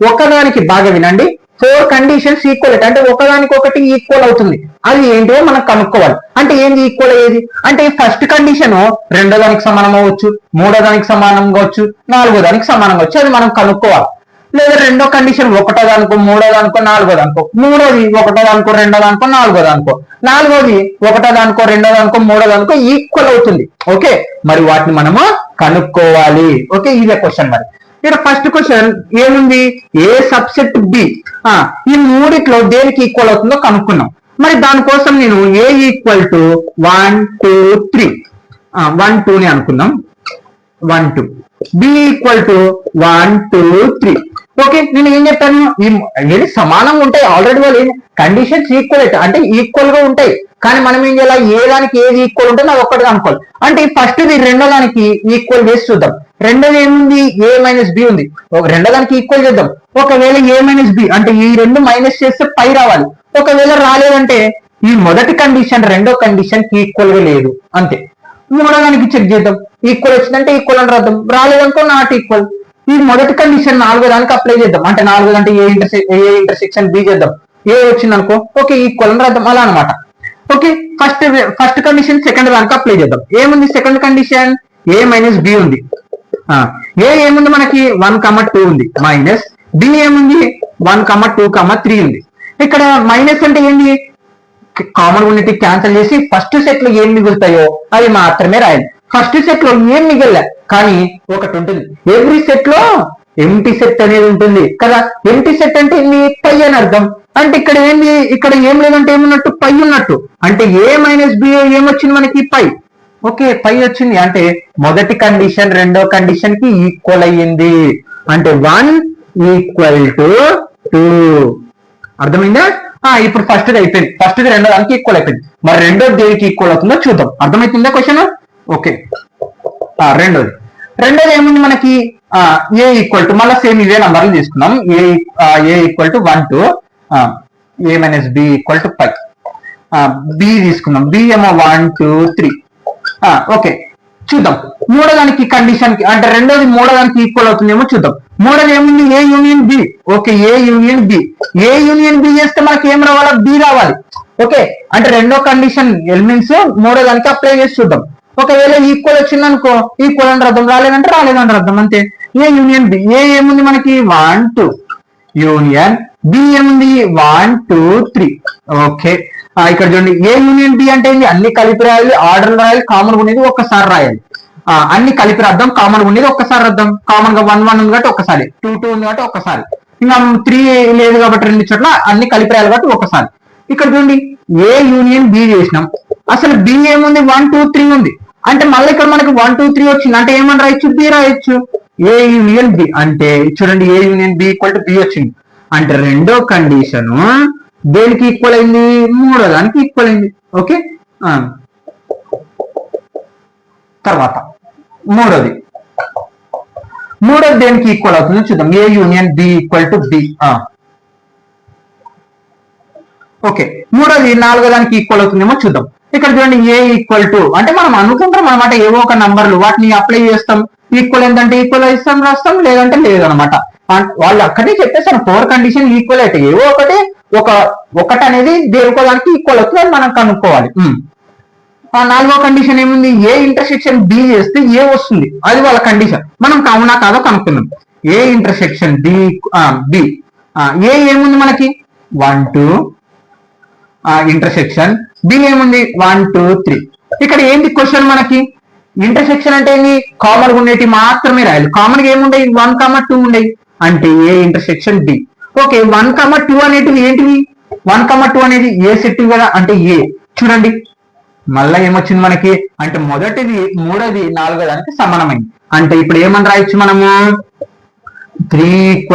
ఒకదానికి, బాగా వినండి, 4 కండిషన్స్ ఈక్వలేట్ అంటే ఒకదానికొకటి ఈక్వల్ అవుతుంది. అది ఏంటో మనం కనుక్కోవాలి. అంటే ఏంది ఈక్వల్ అయ్యేది అంటే, ఫస్ట్ కండిషన్ రెండో దానికి సమానం అవ్వచ్చు, మూడో దానికి సమానం కావచ్చు, నాలుగో దానికి సమానం కావచ్చు. అది మనం కనుక్కోవాలి. లేదా రెండో కండిషన్ ఒకటో దానికో, మూడో దానికో, నాలుగో దానికో, మూడోది ఒకటో దానికో, రెండో దానికో, నాలుగో దానికో, నాలుగోది ఒకటో దానికో, రెండో దానికో, మూడో దానికో ఈక్వల్ అవుతుంది. ఓకే, మరి వాటిని మనము కనుక్కోవాలి. ఓకే, ఇదే క్వశ్చన్. మరి ఇక్కడ ఫస్ట్ క్వశ్చన్ ఏముంది, ఏ సబ్సెట్ బి ఈ మూడిట్లో దేనికి ఈక్వల్ అవుతుందో కనుక్కున్నాం. మరి దానికోసం నేను ఏ ఈక్వల్ టు 1 2 3 1 2 ని అనుకుందాం. 1 2 బి ఈక్వల్ టు 1 2 3. ఓకే, నేను ఏం చెప్పాను, ఏది సమానంగా ఉంటాయి. ఆల్రెడీ వాళ్ళు కండిషన్స్ ఈక్వల్ అంటే ఈక్వల్ గా ఉంటాయి. కానీ మనం ఏం చేయాలి, ఏ దానికి ఏది ఈక్వల్ ఉంటే నాకు ఒక్కటి అనుకోవాలి. అంటే ఫస్ట్ ఇది రెండో దానికి ఈక్వల్ చేసి చూద్దాం. రెండోది ఏముంది, ఏ మైనస్ బి ఉంది. రెండో దానికి ఈక్వల్ చేద్దాం. ఒకవేళ ఏ మైనస్ బి అంటే ఈ రెండు మైనస్ చేస్తే పై రావాలి. ఒకవేళ రాలేదంటే ఈ మొదటి కండిషన్ రెండో కండిషన్ కి ఈక్వల్ గా లేదు, అంతే. మూడో దానికి చెక్ చేద్దాం. ఈక్వల్ వచ్చిందంటే ఈక్వల్ అని రాద్దాం, రాలేదనుకో నాట్ ఈక్వల్. ఈ మొదటి కండిషన్ నాలుగో దానికి అప్లై చేద్దాం. అంటే నాలుగో అంటే ఏ ఇంటర్సెక్షన్ బి చేద్దాం. ఏ వచ్చింది అనుకో, ఓకే ఈక్వల్ అని రాద్దాం, అలా అనమాట. ఓకే, ఫస్ట్ కండిషన్ సెకండ్ దానికి అప్లై చేద్దాం. ఏముంది సెకండ్ కండిషన్, ఏ మైనస్ బి ఉంది. ఏ ఏముంది మనకి 1 2 ఉంది, మైనస్ బి ఏముంది 1 2 3 ఉంది. ఇక్కడ మైనస్ అంటే ఏంటి, కామన్ యూనిటీ క్యాన్సిల్ చేసి ఫస్ట్ సెట్ లో ఏం మిగులుతాయో అవి మాత్రమే రాయాలి. ఫస్ట్ సెట్ లో ఏం మిగలే, కానీ ఒకటి ఉంటుంది, ఎవ్రీ సెట్ లో ఎంటీ సెట్ అనేది ఉంటుంది కదా. ఎంటీ సెట్ అంటే పై అని అర్థం. అంటే ఇక్కడ ఏంది, ఇక్కడ ఏం లేదంటే ఏమున్నట్టు పై ఉన్నట్టు. అంటే ఏ మైనస్ బి ఏమొచ్చింది మనకి పై. ఓకే, పై వచ్చింది అంటే మొదటి కండిషన్ రెండో కండిషన్ కి ఈక్వల్ అయ్యింది. అంటే 1 = 2. అర్థమైందా? ఇప్పుడు ఫస్ట్ అయిపోయింది, ఫస్ట్ రెండో దానికి ఈక్వల్ అయిపోయింది. మరి రెండోది దేనికి ఈక్వల్ అవుతుందో చూద్దాం. అర్థమవుతుందా క్వశ్చన్? ఓకే, రెండోది ఏముంది మనకి, ఏ ఈక్వల్ టు, మళ్ళీ సేమ్ ఇవే నంబర్లు తీసుకున్నాం. A equal to 1 to a minus B equal to పై. బి తీసుకున్నాం, బి ఏమో 1 2 3. ఓకే, చూద్దాం మూడో దానికి కండిషన్ కి, అంటే రెండోది మూడో దానికి ఈక్వల్ అవుతుందేమో చూద్దాం. మూడోది ఏముంది, ఏ union B. Okay, A union B. A union B చేస్తే మనకి ఏం రావాలి, బి రావాలి. ఓకే, అంటే రెండో కండిషన్ ఎలిమెంట్స్ మూడో దానికి అప్లై చేసి చూద్దాం. ఒకవేళ ఈక్వల్ వచ్చింది అనుకో, ఈక్వల్ అని అర్థం, రాలేదంటే అర్థం అంతే. ఏ యూనియన్ బి, ఏ ఏముంది మనకి 1 2 యూనియన్ బి ఏముంది 1 2 3. ఓకే, ఇక్కడ చూడండి, ఏ యూనియన్ బి అంటే ఏంటి, అన్ని కలిపి రాయాలి, ఆర్డర్ రాయాలి, కామన్ ఉండేది ఒక్కసారి రాయాలి. అన్ని కలిపి రాద్దాం, కామన్ ఉండేది ఒక్కసారి రాద్దాం. కామన్ గా 1 1 ఉంది కాబట్టి ఒక్కసారి, 2 2 ఉంది కాబట్టి ఒక్కసారి, ఇంకా 3 లేదు కాబట్టి రెండు చోట్ల అన్ని కలిపి రాయాలి కాబట్టి ఒక్కసారి. ఇక్కడ చూడండి, ఏ యూనియన్ బి చేసినాం. అసలు బి ఏముంది 1 2 3 ఉంది. అంటే మళ్ళీ ఇక్కడ మనకి 1 2 3 వచ్చింది. అంటే ఏమని రాయొచ్చు, బి రాయొచ్చు. ఏ యూనియన్ బి అంటే చూడండి, A union B equal to B వచ్చింది. అంటే రెండో కండిషన్ దేనికి ఈక్వల్ అయింది, మూడో దానికి ఈక్వల్ అయింది. ఓకే, తర్వాత మూడోది దేనికి ఈక్వల్ అవుతుందో చూద్దాం. A union B equal to B. Okay, మూడోది నాలుగో దానికి ఈక్వల్ అవుతుందేమో చూద్దాం. ఇక్కడ చూడండి, ఏ ఈక్వల్ టు అంటే మనం అనుకుంటాం అనమాట, ఏవో ఒక నంబర్లు వాటిని అప్లై చేస్తాం. ఈక్వల్ ఏంటంటే ఈక్వల్ ఇస్తాం, రాస్తాం, లేదంటే లేదనమాట. వాళ్ళు అక్కడే చెప్పేసారు 4 కండిషన్ ఈక్వల్ అయితే ఏవో ఒకటి అనేది దేనికో దానికి ఈక్వల్ అవుతుంది, అని మనం కనుక్కోవాలి. నాలుగో కండిషన్ ఏముంది, ఏ ఇంటర్సెక్షన్ బి చేస్తే ఏ వస్తుంది, అది వాళ్ళ కండిషన్. మనం అవునా కాదో కనుక్కున్నాం. ఏ ఇంటర్సెక్షన్ బి ఏ ఏముంది మనకి 1 2 ఇంటర్సెక్షన్ బి ఏముంది 1 2 3. ఇక్కడ ఏంటి క్వశ్చన్, మనకి ఇంటర్సెక్షన్ అంటే ఏంటి, కామన్ గా ఉండేవి మాత్రమే రాయాలి. కామన్ గా ఏముండేవి 1 2 ఉండేవి. అంటే ఏ ఇంటర్సెక్షన్ బి. ఓకే, 1 2 అనేటివి ఏంటివి, 1 2 అనేది ఏ సెట్ కదా. అంటే ఏ చూడండి, మళ్ళా ఏమొచ్చింది మనకి, అంటే మొదటిది మూడోది నాలుగో దానికి సమానమైంది. అంటే ఇప్పుడు ఏమని రాయొచ్చు మనము, 3 =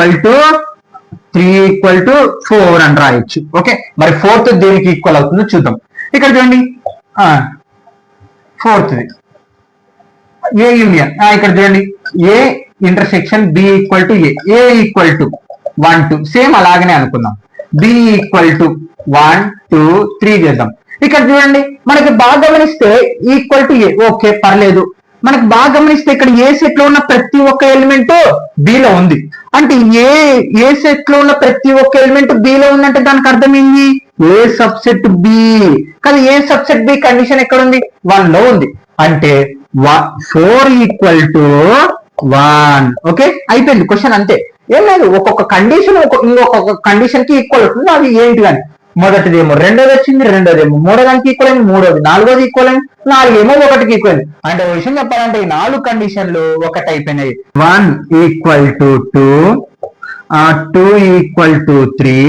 4 అని రాయొచ్చు. ఓకే, మరి ఫోర్త్ దేనికి ఈక్వల్ అవుతుందో చూద్దాం. ఇక్కడ చూడండి, ఫోర్త్ ఏ యూనియన్, ఇక్కడ చూడండి, A intersection B equal to A equal to 1 2. Same అలాగనే అనుకుందాం. బి ఈక్వల్ టు 1 2 3 చేద్దాం. ఇక్కడ చూడండి, మనకి బాగా గమనిస్తే ఈక్వల్ టు ఏ. ఓకే, పర్లేదు. మనకు బాగా గమనిస్తే ఇక్కడ ఏ సెట్ లో ఉన్న ప్రతి ఒక్క ఎలిమెంట్ బిలో ఉంది. అంటే ఏ సెట్ లో ఉన్న ప్రతి ఒక్క ఎలిమెంట్ బిలో ఉందంటే దానికి అర్థం ఏంటి, ఏ సబ్సెట్ బి. కానీ ఏ సబ్సెట్ బి కండిషన్ ఎక్కడ ఉంది, 1 లో ఉంది. అంటే 4 = 1. ఓకే, అయిపోయింది క్వశ్చన్, అంతే. ఏం లేదు, ఒక్కొక్క కండిషన్ ఇంకొక కండిషన్ కి ఈక్వల్ అవుతుంది. అది ఏంటి అని, మొదటిదేమో రెండోది వచ్చింది, రెండోదేమో మూడో దానికి ఈక్వల్ అయింది, మూడోది నాలుగోది ఈక్వల్ అయింది, నాలుగేమో ఒకటికి ఈక్వల్ అయింది. అంటే ఒక విషయం చెప్పాలంటే ఈ 4 కండిషన్లు ఒకటి అయిపోయినాయి. 1 = 2 2 = 3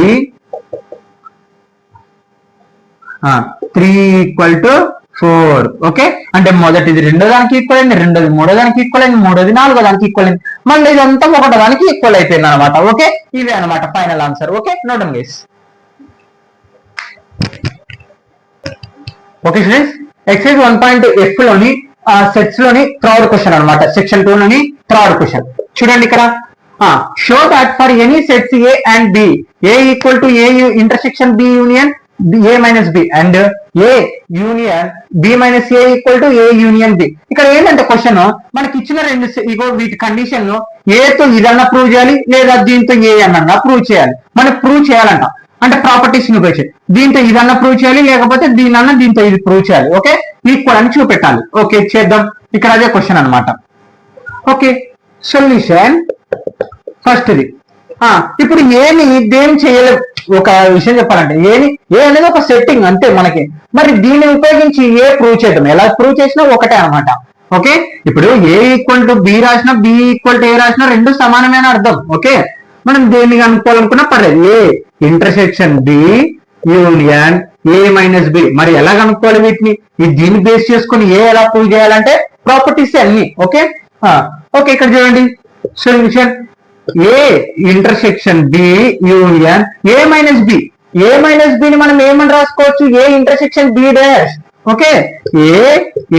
3 = 4. ఓకే, అంటే మొదటిది రెండో దానికి ఈక్వల్ అయింది, రెండోది మూడో దానికి ఈక్వల్ అయింది, మూడోది నాలుగో దానికి ఈక్వల్ అయింది, మళ్ళీ ఇదంతా ఒకటో దానికి ఈక్వల్ అయిపోయింది అనమాట. ఓకే, ఇవే అనమాట final answer. Okay, note guys. Okay students, exercise 1.f లోని సెట్స్ లోని థర్డ్ క్వశ్చన్ అనమాట, సెక్షన్ 2 లోని థర్డ్ క్వశ్చన్. చూడండి ఇక్కడ, show that for any sets A and B A equal to A intersection B union A minus B and A union B minus A equal to A union B. ఇక్కడ ఏంటంటే క్వశ్చన్, మనకి ఇచ్చిన ఇగో వీటి కండిషన్ ఏతో ఇదన్నా ప్రూవ్ చేయాలి, లేదా దీంతో ఏ అన్నా ప్రూవ్ చేయాలి. మనకి ప్రూవ్ చేయాలంట, అంటే ప్రాపర్టీస్ ఉపయోగించి దీంతో ఇదన్నా ప్రూవ్ చేయాలి, లేకపోతే దీనన్నా దీంతో ఇది ప్రూవ్ చేయాలి. ఓకే, ఈక్వల్ అని చూపెట్టాలి. ఓకే, చేద్దాం. ఇక్కడ అదే క్వశ్చన్ అనమాట. ఓకే, సొల్యూషన్ ఫస్ట్ది. ఇప్పుడు ఏని దేని చేయలేదు. ఒక విషయం చెప్పాలంటే ఏ అనేది ఒక సెట్టింగ్ అంతే మనకి. మరి దీన్ని ఉపయోగించి ఏ ప్రూవ్ చేద్దాం, ఎలా ప్రూవ్ చేసినా ఒకటే అనమాట. ఓకే, ఇప్పుడు ఏ ఈక్వల్ టు బి రాసినా బి ఈక్వల్ టు ఏ రాసినా రెండు సమానమైన అర్థం. ఓకే, మనం దేన్ని కనుక్కోవాలనుకున్నా పర్లేదు. A intersection B union A minus B. మరి ఎలా కనుక్కోవాలి వీటిని? దీన్ని బేస్ చేసుకుని ఏ ఎలా ప్రూవ్ చేయాలంటే ప్రాపర్టీస్ అన్ని. ఓకే ఓకే, ఇక్కడ చూడండి solution. A intersection B union A minus B. A minus బిని మనం ఏమని రాసుకోవచ్చు? A intersection B dash. Okay, A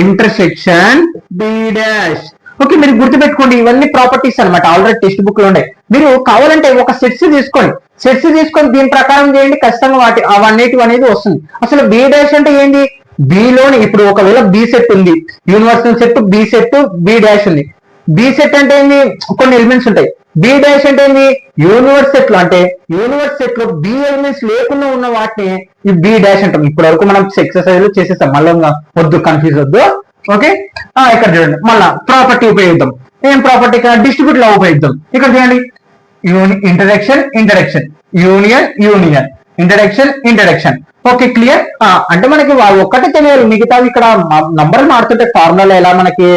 intersection B dash. Okay, మీరు గుర్తుపెట్టుకోండి ఇవన్నీ ప్రాపర్టీస్ అనమాట, ఆల్రెడీ టెక్స్ట్ బుక్ లో ఉన్నాయి. మీరు కావాలంటే ఒక సెట్స్ తీసుకోండి, సెట్స్ తీసుకొని దీని ప్రకారం చేయండి, ఖచ్చితంగా అవన్నిటి అనేది వస్తుంది. అసలు బి డాష్ అంటే ఏంటి? బిలోని ఇప్పుడు ఒకవేళ బి సెట్ ఉంది, universal set B set B dash ఉంది. బి సెట్ అంటే ఏంటి? కొన్ని ఎలిమెంట్స్ ఉంటాయి. బి డాష్ అంటే ఏంటి? యూనివర్స్ సెట్ లో, అంటే యూనివర్స్ సెట్ లో బి ఎలిమెంట్స్ లేకుండా ఉన్న వాటిని ఈ బి డాష్ అంటాం. ఇప్పటి వరకు మనం ఎక్సర్సైజ్ చేసేస్తాం, మళ్ళీ వద్దు కన్ఫ్యూజ్ వద్దు. ఓకే, ఇక్కడ చూడండి మళ్ళా ప్రాపర్టీ ఉపయోగిద్దాం. ఏం ప్రాపర్టీ? డిస్ట్రిబ్యూట్ లా ఉపయోగిద్దాం. ఇక్కడ చూడండి interaction interaction, union union, interaction. Okay, clear. అంటే మనకి ఒక్కటే తెలియాలి, మిగతావి ఇక్కడ నంబర్ మారుతుంటే ఫార్ములా ఎలా మనకి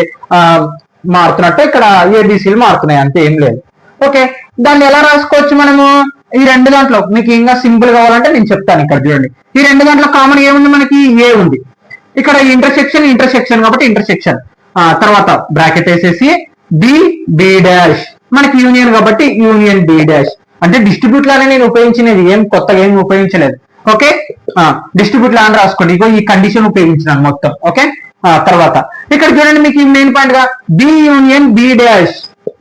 మారుతున్నట్టు ఇక్కడ ఏబిసిలు మారుతున్నాయి, అంతే, ఏం లేదు. ఓకే, దాన్ని ఎలా రాసుకోవచ్చు మనము? ఈ రెండు దాంట్లో మీకు ఇంకా సింపుల్ కావాలంటే నేను చెప్తాను. ఇక్కడ చూడండి, ఈ రెండు దాంట్లో కామన్ ఏముంది మనకి? ఏ ఉంది. ఇక్కడ ఇంటర్సెక్షన్ ఇంటర్సెక్షన్ కాబట్టి ఇంటర్సెక్షన్, తర్వాత బ్రాకెట్ వేసేసి బి బి డాష్, మనకి యూనియన్ కాబట్టి యూనియన్ బి డాష్. అంటే డిస్ట్రిబ్యూట్ లానే నేను ఉపయోగించినది, ఏం కొత్తగా ఏం ఉపయోగించలేదు. ఓకే, డిస్ట్రిబ్యూట్ లా అని రాసుకోండి. ఇగో ఈ కండిషన్ ఉపయోగించినాను మొత్తం. ఓకే, తర్వాత ఇక్కడ చూడండి మీకు మెయిన్ పాయింట్ గా బి యూనియన్ బి డాష్.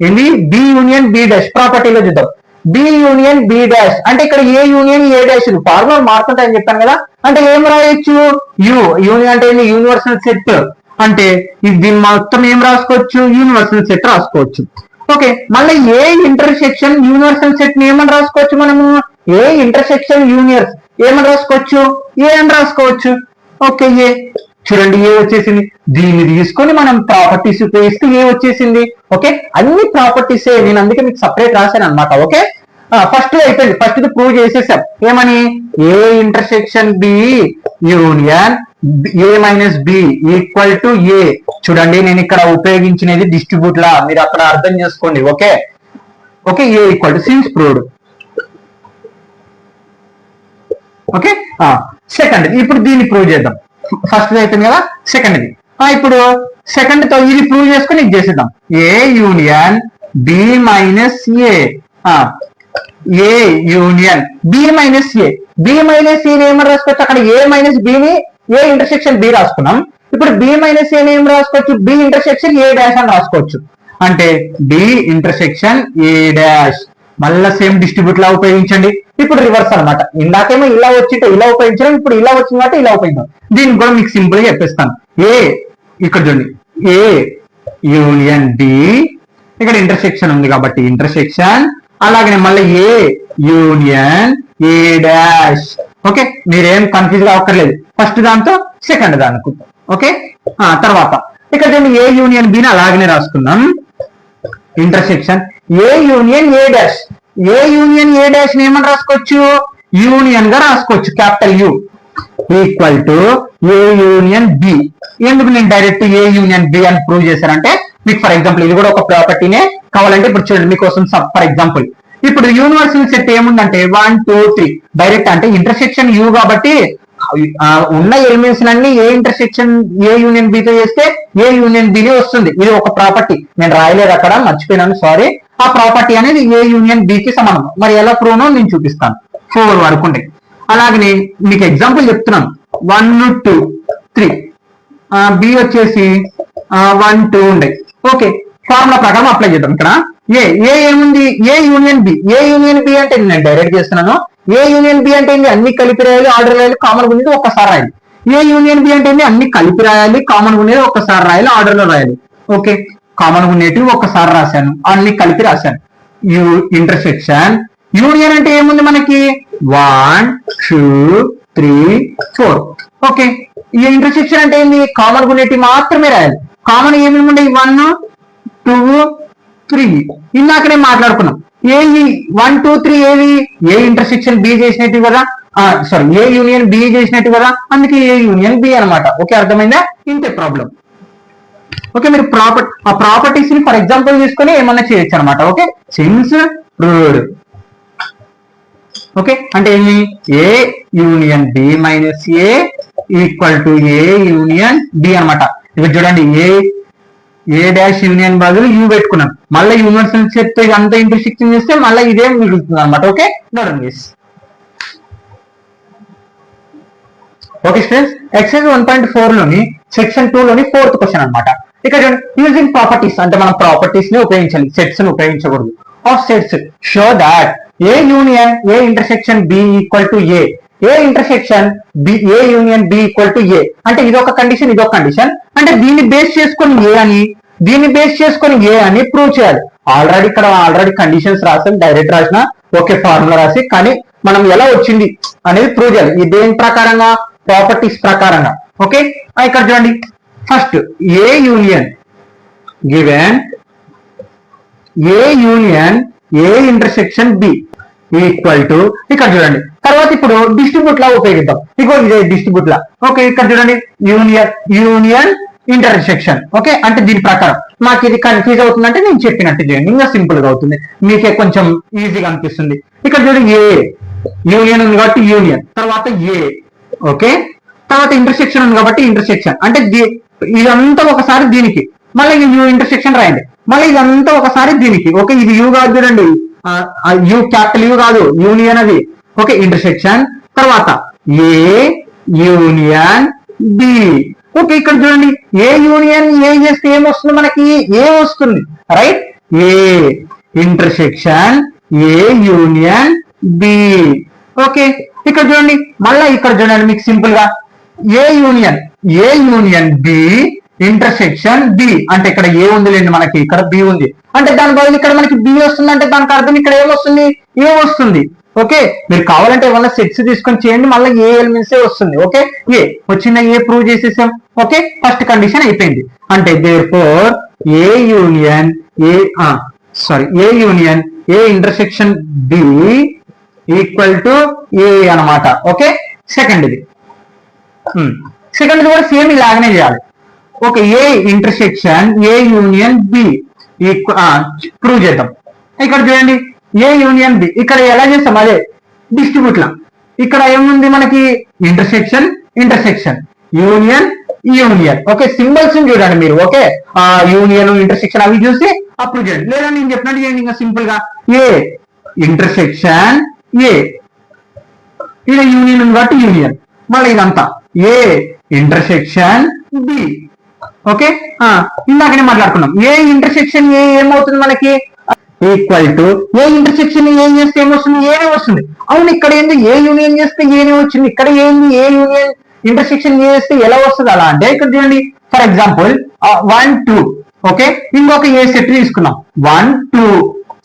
ఏంది? B union B dash. ప్రాపర్టీలో చూద్దాం. బి యూనియన్ బి డాష్ అంటే ఇక్కడ A union A dash. Formula మారుతుంటాయని చెప్పాను కదా, అంటే ఏం రాయొచ్చు? యూనియన్ అంటే యూనివర్సల్ సెట్, అంటే దీన్ని మొత్తం ఏం రాసుకోవచ్చు? యూనివర్సల్ సెట్ రాసుకోవచ్చు. ఓకే, మళ్ళీ ఏ ఇంటర్సెక్షన్ యూనివర్సల్ సెట్ ని ఏమని రాసుకోవచ్చు మనము? ఏ ఇంటర్సెక్షన్ యూనియర్స్ ఏమని రాసుకోవచ్చు? ఏ అని రాసుకోవచ్చు. ఓకే, ఏ చూడండి ఏ వచ్చేసింది. దీన్ని తీసుకొని మనం ప్రాపర్టీస్ ఉపయోగిస్తే ఏ వచ్చేసింది. ఓకే, అన్ని ప్రాపర్టీసే, నేను అందుకే మీకు సపరేట్ రాశాను అనమాట. ఓకే, ఫస్ట్ అయిపోయింది, ఫస్ట్ ప్రూవ్ చేసేసాం. ఏమని? A intersection B union A minus B equal to A. చూడండి నేను ఇక్కడ ఉపయోగించినది డిస్ట్రిబ్యూట్ లా, మీరు అక్కడ అర్థం చేసుకోండి. Okay okay, A equal to since proved. Okay, second ఇప్పుడు దీన్ని ప్రూవ్ చేద్దాం. ఫస్ట్ అయిపోయింది కదా, సెకండ్ది. ఇప్పుడు సెకండ్ తో ఇది ప్రూవ్ చేసుకుని ఇది చేసేద్దాం. ఏ యూనియన్ బి మైనస్ ఏ, ఏ యూనియన్ బి మైనస్ ఏ. బి మైనస్ ఏ ఏమని రాసుకోవచ్చు? అక్కడ ఏ మైనస్ బిని ఏ ఇంటర్సెక్షన్ బి రాసుకున్నాం. ఇప్పుడు బి మైనస్ ఏ ఏం రాసుకోవచ్చు? బి ఇంటర్సెక్షన్ ఏ డాష్ అని రాసుకోవచ్చు. అంటే బి ఇంటర్సెక్షన్ ఏ డాష్. మళ్ళా సేమ్ డిస్ట్రిబ్యూట్ లా ఉపయోగించండి. ఇప్పుడు రివర్స్ అనమాట, ఇందాకేమో ఇలా వచ్చింటే ఇలా ఉపయోగించడం, ఇప్పుడు ఇలా వచ్చింది కాబట్టి ఇలా ఉపయోగించాం. దీనికి కూడా మీకు సింపుల్ గా చెప్పేస్తాను. ఏ ఇక్కడ చూడండి, ఏ యూనియన్ బి, ఇక్కడ ఇంటర్సెక్షన్ ఉంది కాబట్టి ఇంటర్సెక్షన్, అలాగే మళ్ళీ A union A dash. Okay, మీరేం కన్ఫ్యూజ్ అవ్వక్కర్లేదు, ఫస్ట్ దాంతో సెకండ్ దానికి. ఓకే, తర్వాత ఇక్కడ చూడండి ఏ యూనియన్ బిని అలాగనే రాసుకుందాం. Intersection A union A dash. A union A dash ఏమని రాసుకోవచ్చు? యూనియన్ గా రాసుకోవచ్చు, capital U equal to A union B. ఎందుకు నేను డైరెక్ట్ ఏ యూనియన్ బి అని ప్రూవ్ చేశానంటే, మీకు ఫర్ ఎగ్జాంపుల్ ఇది కూడా ఒక ప్రాపర్టీనే కావాలంటే ఇప్పుడు చూడండి మీకోసం. ఫర్ ఎగ్జాంపుల్ ఇప్పుడు యూనివర్సల్ సెట్ ఏముందంటే 1 2 3 డైరెక్ట్, అంటే ఇంటర్సెక్షన్ యూ కాబట్టి ఉన్న ఎలిమెంట్స్ అన్ని ఏ ఇంటర్సెక్షన్ ఏ యూనియన్ బితో చేస్తే ఏ యూనియన్ బినే వస్తుంది. ఇది ఒక ప్రాపర్టీ, నేను రాయలేదు అక్కడ, మర్చిపోయినాను, సారీ. ఆ ప్రాపర్టీ అనేది ఏ యూనియన్ బికి సమానం. మరి ఎలా ప్రూవ్ నేను చూపిస్తాను. 4 వరకు ఉంటాయి. అలాగనే మీకు ఎగ్జాంపుల్ చెప్తున్నాను. 1 2 3 బి వచ్చేసి 1 2 ఉండే. ఓకే, ఫార్ములా ప్రకారం అప్లై చేద్దాం. ఇక్కడ ఏ ఏముంది? ఏ union B. A union B అంటే నేను డైరెక్ట్ చేస్తున్నాను. ఏ యూనియన్ బి అంటే ఏంటి? అన్ని కలిపి రాయాలి, ఆర్డర్ రాయాలి, కామన్ ఉండేది ఒక్కసారి రాయాలి. ఏ యూనియన్ బి అంటే ఏంటి? అన్ని కలిపి రాయాలి, కామన్ ఉండేది ఒక్కసారి రాయాలి, ఆర్డర్ లో రాయాలి. ఓకే, కామన్ ఉండేటివి ఒక్కసారి రాశాను, అన్ని కలిపి రాశాను. ఇంటర్సెక్షన్ యూనియన్ అంటే ఏముంది మనకి? 1 2 3 4. ఓకే, ఈ ఇంటర్సెక్షన్ అంటే ఏంది? కామన్ ఉండేటివి మాత్రమే రాయాలి. కామన్ ఏమేమి ఉండే? 1 2 3 ఇందాకనే మాట్లాడుకున్నాం. ఏ 1 2 3 ఏవి? ఏ ఇంటర్సెక్షన్ బి చేసినట్టు కదా, సారీ ఏ యూనియన్ బి చేసినట్టు కదా, అందుకే ఏ యూనియన్ బి అనమాట. ఓకే, అర్థమైందా? ఇంతే ప్రాబ్లం. ఓకే, మీరు ఆ ప్రాపర్టీస్ ని ఫర్ ఎగ్జాంపుల్ తీసుకొని ఏమన్నా చేయొచ్చు అనమాట. Okay, since proved. ఓకే, అంటే ఏమి A union B minus A equal to A union B అనమాట. ఇక్కడ చూడండి ఏ డాష్ యూనియన్ బదులు యూ పెట్టుకున్నాం, మళ్ళీ యూనివర్సల్ చెప్తే అంతా ఇంటర్సెక్షన్ చేస్తే మళ్ళీ ఇదే మిగులుతుంది అనమాట. ఓకే, ఓకే స్టూడెంట్స్, ఎక్సైజ్ 1.4 లోని సెక్షన్ 2 లోని 4th క్వశ్చన్ అనమాట. ఇక్కడ యూజింగ్ ప్రాపర్టీస్ అంటే మనం ప్రాపర్టీస్ ని ఉపయోగించాలి, సెట్స్ ని ఉపయోగించకూడదు. Of sets show that A union A intersection B equal to A intersection B A union B equal to A అంటే ఇదొక కండిషన్, ఇదొక కండిషన్. అంటే దీన్ని బేస్ చేసుకొని ఏ అని ప్రూవ్ చేయాలి. ఆల్రెడీ కండిషన్స్ రాసాం, డైరెక్ట్ రాసిన, ఓకే ఫార్ములా రాసి, కానీ మనం ఎలా వచ్చింది అనేది ప్రూవ్ చేయాలి. ఇది దేని ప్రకారంగా? ప్రాపర్టీస్ ప్రకారంగా. ఓకే, ఇక్కడ చూడండి, first A union given A union A intersection B equal to, ఇక్కడ చూడండి, తర్వాత ఇప్పుడు డిస్ట్రిబ్యూట్ లా ఉపయోగిద్దాం. ఇగో ఇదే డిస్ట్రిబ్యూట్ లా. ఓకే, ఇక్కడ చూడండి, యూనియన్ ఇంటర్సెక్షన్. ఓకే, అంటే దీని ప్రకారం మాకు ఇది కన్ఫ్యూజ్ అవుతుందంటే నేను చెప్పినట్టు చేయండి, ఇంకా సింపుల్ గా అవుతుంది, మీకే కొంచెం ఈజీగా అనిపిస్తుంది. ఇక్కడ చూడండి, ఏ యూనియన్ ఉంది కాబట్టి యూనియన్, తర్వాత ఏ, ఓకే, తర్వాత ఇంటర్సెక్షన్ ఉంది కాబట్టి ఇంటర్సెక్షన్, అంటే ఇదంతా ఒకసారి దీనికి, మళ్ళీ యూ ఇంటర్సెక్షన్ రాయండి, మళ్ళీ ఇదంతా ఒకసారి దీనికి. ఓకే, ఇది యూ కాదు చూడండి, యూ క్యాపిటల్ యూ కాదు, యూనియన్ అది. ఓకే, ఇంటర్సెక్షన్, తర్వాత ఏ యూనియన్ బి. ఓకే, ఇక్కడ చూడండి, ఏ యూనియన్ ఏ చేస్తే ఏమొస్తుంది మనకి? ఏ వస్తుంది, right? A intersection A union B. Okay, ఇక్కడ చూడండి, మళ్ళీ ఇక్కడ చూడండి, మీకు సింపుల్ గా A union B intersection B అంటే ఇక్కడ ఏ ఉంది లేండి, మనకి ఇక్కడ బి ఉంది, అంటే దాని బదులు ఇక్కడ మనకి బి వస్తుంది, అంటే దానికి అర్థం ఇక్కడ ఏమొస్తుంది? ఏ వస్తుంది. ఓకే, మీరు కావాలంటే ఏమన్నా సెట్స్ తీసుకొని చేయండి, మళ్ళీ ఏ ఎలిమెంట్స్ వస్తుంది. ఓకే, ఏ వచ్చిందా? ఏ ప్రూవ్ చేసేసాం. ఓకే, ఫస్ట్ కండిషన్ అయిపోయింది. అంటే therefore A union A intersection B equal to A అనమాట. ఓకే, సెకండ్ కూడా సేమ్ ఇలాగనే చేయాలి. Okay, A intersection A union B prove చేద్దాం. ఇక్కడ చూడండి, ఏ యూనియన్ బి ఇక్కడ ఎలా చేస్తాం? అదే డిస్ట్రిబ్యూట్ లా. ఇక్కడ ఏముంది మనకి? Intersection union. ఓకే, సింబల్స్ చూడండి మీరు. ఓకే, యూనియన్ ఇంటర్సెక్షన్ అవి చూసి అప్పుడు చేయండి, లేదా నేను చెప్పినట్టు చేయండి. ఇంకా సింపుల్ గా ఏ ఇంటర్సెక్షన్ ఏ, ఇది యూనియన్ ఉంది కాబట్టి యూనియన్, మళ్ళీ ఇదంతా ఏ ఇంటర్సెక్షన్ బి. ఓకే, ఇందాకనే మాట్లాడుకున్నాం, ఏ ఇంటర్సెక్షన్ ఏ ఏమవుతుంది మనకి? ఈక్వల్ టు ఏ ఇంటర్సెక్షన్ ఏ చేస్తే ఏమొస్తుంది? ఏనే వస్తుంది. అవును, ఇక్కడ ఏంది? ఏ యూనియన్ చేస్తే ఏనే వచ్చింది, ఇక్కడ ఏంది? ఏ యూనియన్ ఇంటర్సెక్షన్ ఏ చేస్తే ఎలా వస్తుంది? అలా అంటే ఇక్కడ చూడండి, ఫర్ ఎగ్జాంపుల్ 1 2. ఓకే, ఇంకొక ఏ సెట్ తీసుకున్నాం, 1 2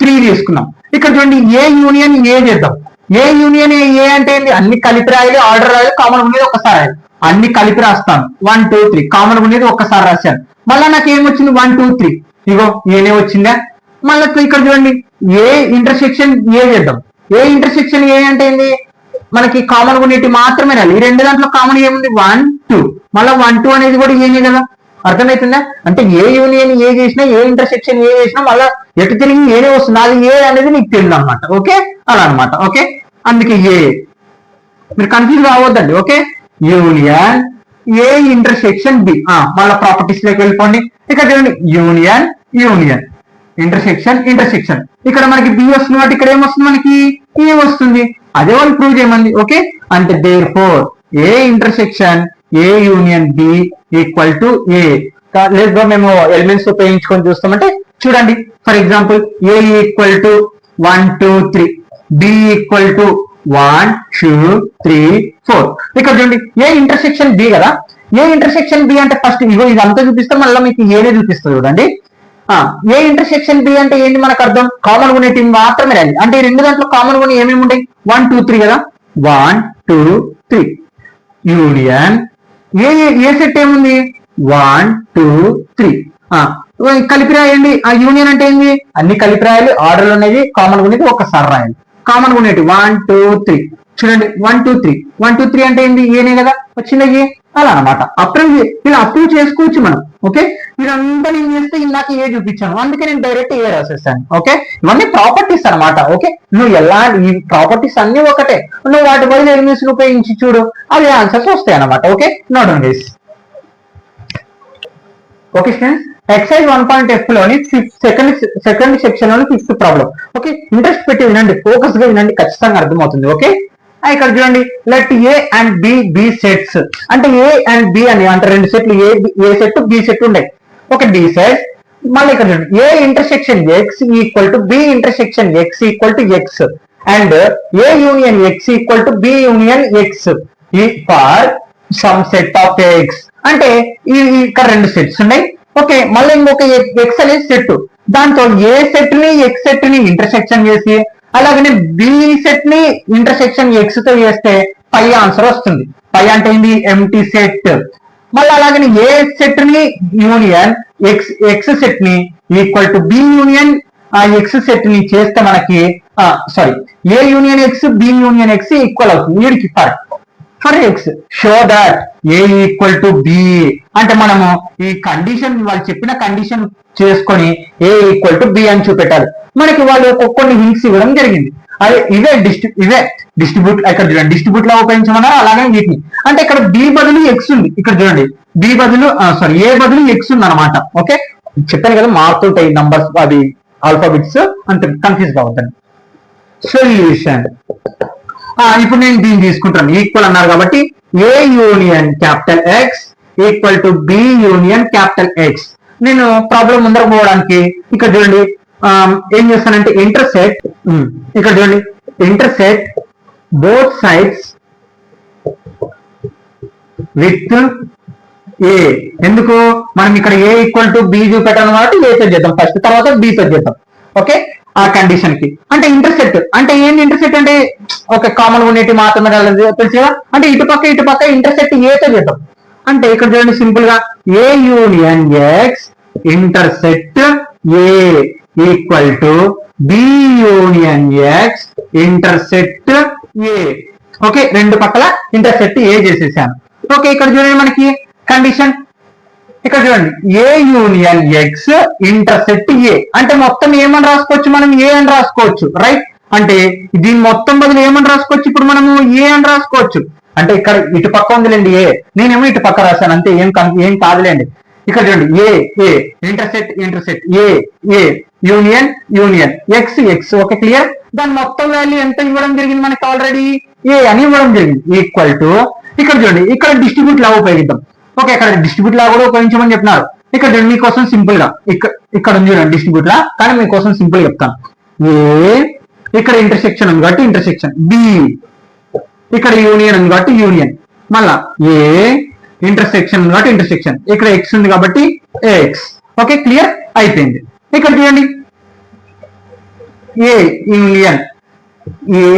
3 తీసుకున్నాం. ఇక్కడ చూడండి, ఏ యూనియన్ ఏ చేద్దాం. ఏ యూనియన్ ఏ అంటే ఏంటి? అన్ని కలిపి రాయాలి, ఆర్డర్ రాయాలి, కామన్ ఉండేది ఒక్కసారి రాయాలి. అన్ని కలిపి రాస్తాను, 1 2 3, కామన్ ఉండేది ఒక్కసారి రాశాను. మళ్ళీ నాకు ఏమొచ్చింది? 1 2 3, ఇగో ఏనే వచ్చిందా? మళ్ళీ ఇక్కడ చూడండి, ఏ ఇంటర్సెక్షన్ ఏ చేద్దాం. ఏ ఇంటర్సెక్షన్ ఏ అంటే ఏంటి? మనకి కామన్ ఉండేటి మాత్రమే రాలి. ఈ రెండు దాంట్లో కామన్ ఏముంది? 1 2, మళ్ళీ 1 2 అనేది కూడా ఏనే కదా. అర్థమవుతుందా? అంటే ఏ యూనియన్ ఏ చేసినా, ఏ ఇంటర్సెక్షన్ ఏ చేసినా మళ్ళీ ఎటు తిరిగి ఏనే వస్తుంది, అది ఏ అనేది నీకు తెలియదు అనమాట. ఓకే, అలా అనమాట. ఓకే, అందుకే ఏ, మీరు కన్ఫ్యూజ్ కావద్దండి. Okay, union A intersection B. మళ్ళీ ప్రాపర్టీస్ లోకి వెళ్ళిపోండి. ఇక్కడ చూడండి, యూనియన్ ఇంటర్సెక్షన్ ఇక్కడ మనకి బి వస్తుంది కాబట్టి ఇక్కడ ఏమొస్తుంది? మనకి ఏ వస్తుంది. అదే వాళ్ళు ప్రూవ్ చేయమంది. ఓకే, అంటే therefore A intersection A union B equal to A. లేదా మేము ఎలిమెంట్స్ ఉపయోగించుకొని చూస్తామంటే చూడండి, for example A equal to 1 2 3, B equal to 1 2 3 4. ఇక్కడ చూడండి, ఏ ఇంటర్సెక్షన్ బి కదా. ఏ ఇంటర్సెక్షన్ బి అంటే ఫస్ట్ ఇగో ఇదంతా చూపిస్తే మళ్ళీ మీకు ఏనే చూపిస్తుంది చూడండి. ఏ ఇంటర్సెక్షన్ బి అంటే ఏంటి మనకు అర్థం? కామన్ ఉండేటి మాత్రమే రాయాలి. అంటే ఈ రెండు దాంట్లో కామన్ గా ఏమేమి ఉంటాయి? 1 2 3 కదా. 1 2 3 యూనియన్ ఏ సెట్ ఏముంది? 1 2 3. కలిపి రాయండి. ఆ యూనియన్ అంటే ఏంటి? అన్ని కలిపి రాయాలి, ఆర్డర్ అనేది కామన్ ఉండేది ఒక్కసారి రాయాలి. కామన్ ఉండేటి 1 2 3. చూడండి 1 2 3 1 2 3 అంటే ఏంది ఏనే కదా వచ్చిందా ఏ అలా అనమాట ఇలా అప్రూవ్ చేసుకోవచ్చు మనం. ఓకే వీళ్ళంతా నేను చేస్తే ఇందాక ఏ చూపించాను అందుకే నేను డైరెక్ట్ ఏ రాసేస్తాను. ఓకే ఇవన్నీ ప్రాపర్టీస్ అనమాట. ఓకే నువ్వు ఎలా ఈ ప్రాపర్టీస్ అన్ని ఒకటే నువ్వు వాటి బదులు ఎలిమెంట్స్ ఉపయోగించి చూడు అవి ఆన్సర్స్ వస్తాయి అనమాట. Okay note down guys. Okay students exercise 1.f లోని సెకండ్ సెక్షన్ లోని 5th ప్రాబ్లం. ఓకే ఇంట్రెస్ట్ పెట్టి వినండి, ఫోకస్ గా వినండి, ఖచ్చితంగా అర్థమవుతుంది. ఓకే ఇక్కడ చూడండి let A and B sets అంటే ఏ అండ్ బి అని అంటే రెండు సెట్లు ఏ సెట్ బి సెట్ ఉన్నాయి. ఓకే బి సెట్ మళ్ళీ ఇక్కడ చూడండి A intersection X equal to B intersection X equal to X and A union X equal to B union X for some set of X అంటే ఇక్కడ రెండు సెట్స్ ఉన్నాయి. ఓకే మళ్ళీ ఇంకొక ఎక్స్ అనేది సెట్, దాంతో ఏ సెట్ ని ఎక్స్ సెట్ ని ఇంటర్సెక్షన్ చేసి అలాగనే బి సెట్ ని ఇంటర్సెక్షన్ ఎక్స్ తో చేస్తే పై ఆన్సర్ వస్తుంది. పై అంటే ఏంటి ఎంటీ సెట్. మళ్ళీ అలాగనే ఏ సెట్ ని యూనియన్ ఎక్స్ సెట్ ని equal to B union X set ని చేస్తే మనకి sorry A union X B union X equal అవుతుంది. వీడికి for X show that A equal to B అంటే మనము ఈ కండిషన్ వాళ్ళు చెప్పిన కండిషన్ చేసుకొని ఏ ఈక్వల్ టు బి అని చూపెట్టాలి. మనకి వాళ్ళు కొన్ని హింట్స్ ఇవ్వడం జరిగింది. అదే ఇవే డిస్ట్రిబ్యూట్ ఇక్కడ చూడండి డిస్ట్రిబ్యూట్ లా ఉపయోగించమన్నారు. అలాగే వీటిని అంటే ఇక్కడ బి బదులు ఎక్స్ ఉంది, ఇక్కడ చూడండి బి బదులు ఏ బదులు ఎక్స్ ఉంది అనమాట. ఓకే చెప్పాను కదా మారుతుంటాయి నంబర్స్ అది ఆల్ఫాబెట్స్ అంత కన్ఫ్యూజ్ కావద్దండి. సొల్యూషన్ ఇప్పుడు నేను దీన్ని తీసుకుంటాను ఈక్వల్ అన్నారు కాబట్టి A union capital X equal to B union capital X. నేను ప్రాబ్లం ముందర పోవడానికి ఇక్కడ చూడండి ఏం చేస్తానంటే ఇంటర్సెక్ట్ ఇక్కడ చూడండి intersect both sides with A. ఎందుకు మనం ఇక్కడ ఏ ఈక్వల్ టు బి చూపెట్టాను కాబట్టి ఏతో చేద్దాం ఫస్ట్, తర్వాత బితో చేద్దాం. ఓకే ఆ కండిషన్ కి అంటే ఇంటర్సెక్ట్ అంటే ఏంటి ఇంటర్సెక్ట్ అంటే ఒక కామన్ యూనిటీ మాత్రమే తెలుసు కదా అంటే ఇటుపక్క ఇంటర్సెక్ట్ ఏతో చేద్దాం. అంటే ఇక్కడ చూడండి సింపుల్ గా A union X intersect A equal to B union X intersect A. Okay రెండు పక్కల ఇంటర్సెక్ట్ ఏ చేసేసాను. ఓకే ఇక్కడ చూడండి మనకి కండిషన్ ఇక్కడ చూడండి ఏ యూనియన్ ఎక్స్ ఇంటర్సెక్ట్ ఏ అంటే మొత్తం ఏమని రాసుకోవచ్చు మనం ఏ అని రాసుకోవచ్చు రైట్. అంటే దీని మొత్తం బదులు ఏమని రాసుకోవచ్చు ఇప్పుడు మనము ఏ అని రాసుకోవచ్చు. అంటే ఇక్కడ ఇటు పక్క ఉందిలేండి ఏ, నేనేమో ఇటు పక్క రాశాను అంతే ఏం కాదులేండి. ఇక్కడ చూడండి A intersect A union X X. Okay clear. దాని మొత్తం వాల్యూ ఎంత ఇవ్వడం జరిగింది మనకి ఆల్రెడీ ఏ అని ఇవ్వడం జరిగింది ఈక్వల్ టు ఇక్కడ చూడండి ఇక్కడ డిస్ట్రిబ్యూట్ లా ఉపయోగిద్దాం. ఓకే ఇక్కడ డిస్ట్రిబ్యూట్ లా కూడా ఉపయోగించమని చెప్పినారు. ఇక్కడ మీకోసం సింపుల్ గా ఇక్కడ ఉంది చూడండి డిస్ట్రిబ్యూట్ లా, కానీ మీకోసం సింపుల్ చెప్తాను. ఏ ఇక్కడ ఇంటర్సెక్షన్ ఉంది కాబట్టి ఇంటర్సెక్షన్ బి, ఇక్కడ యూనియన్ ఉంది కాబట్టి యూనియన్, మళ్ళా ఏ ఇంటర్సెక్షన్ ఉంది కాబట్టి ఇంటర్సెక్షన్, ఇక్కడ ఎక్స్ ఉంది కాబట్టి ఎక్స్. ఓకే క్లియర్ అయిపోయింది. ఇక్కడ చూడండి A union A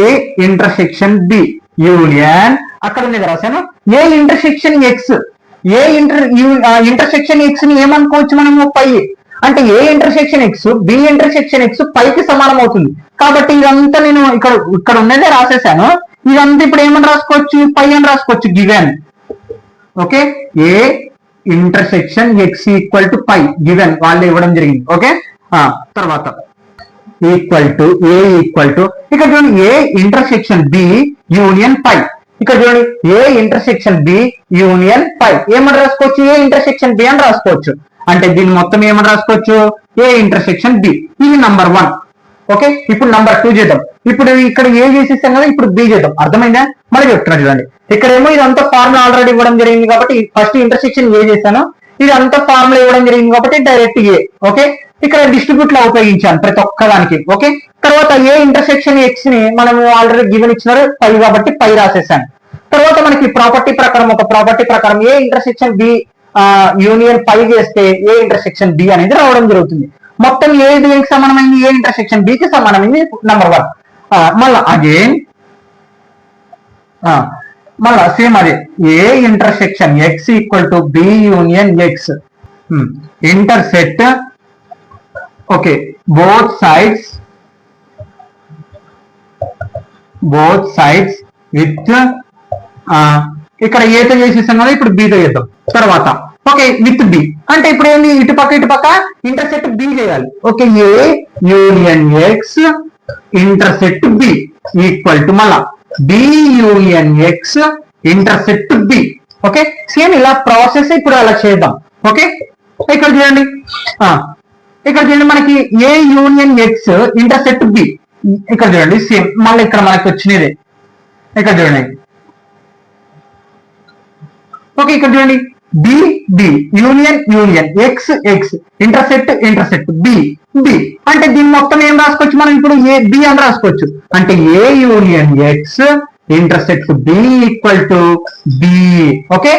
intersection B union అక్కడ ఉంది రాశాను A intersection X A intersection X ని ఏమనుకోవచ్చు మనము పై అంటే A intersection X B intersection X పైకి సమానం అవుతుంది కాబట్టి ఇదంతా నేను ఇక్కడ ఉన్నదే రాసేసాను. ఇదంతా ఇప్పుడు ఏమని రాసుకోవచ్చు పై అని రాసుకోవచ్చు given. Okay A intersection X equal to phi given వాళ్ళు ఇవ్వడం జరిగింది. ఓకే తర్వాత equal to A equal to ఇక్కడ చూడండి A intersection B union phi. ఇక్కడ చూడండి A intersection B union phi ఏమని రాసుకోవచ్చు ఏ ఇంటర్సెక్షన్ బి అని రాసుకోవచ్చు. అంటే దీన్ని మొత్తం ఏమని రాసుకోవచ్చు ఏ ఇంటర్సెక్షన్ బి. ఇది నంబర్ 1. ఓకే ఇప్పుడు నంబర్ 2 చేద్దాం. ఇప్పుడు ఇక్కడ ఏ చేసేసాం కదా ఇప్పుడు బి చేద్దాం. అర్థమైందా? మళ్ళీ చెప్తున్నా చూడండి. ఇక్కడేమో ఇదంతా ఫార్ములా ఆల్రెడీ ఇవ్వడం జరిగింది కాబట్టి ఫస్ట్ ఇంటర్సెక్షన్ ఏ చేశాను, ఇది అంతా ఫార్ములా ఇవ్వడం జరిగింది కాబట్టి డైరెక్ట్ ఏ. ఓకే ఇక్కడ డిస్ట్రిబ్యూట్ లా ఉపయోగించాను ప్రతి ఒక్కదానికి. ఓకే తర్వాత ఏ ఇంటర్సెక్షన్ ఎక్స్ ని మనం ఆల్రెడీ గివెన్ ఇచ్చినారు పై కాబట్టి పై రాసేసాను. తర్వాత మనకి ప్రాపర్టీ ప్రకారం ఏ ఇంటర్సెక్షన్ బి యూనియన్ పై చేస్తే ఏ ఇంటర్సెక్షన్ బి అనేది రావడం జరుగుతుంది. మొత్తం ఏ దేనికి సమానమైంది ఏ ఇంటర్సెక్షన్ బి కి సమానమైంది నంబర్ 1. మళ్ళా అగైన్ మళ్ళా సేమ్ అదే ఏ intersection X equal to B union X intersect okay both sides with ఇక్కడ ఏతో చేసేసాం కదా, ఇప్పుడు బితో చేద్దాం. తర్వాత ఓకే విత్ బి అంటే ఇప్పుడు ఏంది, ఇటు పక్క ఇంటర్సెక్ట్ బి చేయాలి. Okay A union X intersect B equal to మళ్ళా B union X intersect B. Okay same ఇలా ప్రాసెస్ ఇప్పుడు అలా చేద్దాం. ఓకే ఇక్కడ చూడండి, మనకి A union X intersect B. ఇక్కడ చూడండి సేమ్ మళ్ళీ ఇక్కడ మనకి వచ్చినదే. ఇక్కడ చూడండి ఓకే ఇక్కడ చూడండి B B union X intersect B అంటే దీని మొత్తం ఏం రాసుకోవచ్చు మనం ఇప్పుడు, ఏ బి అని రాసుకోవచ్చు. అంటే A union X intersect B equal to B. Okay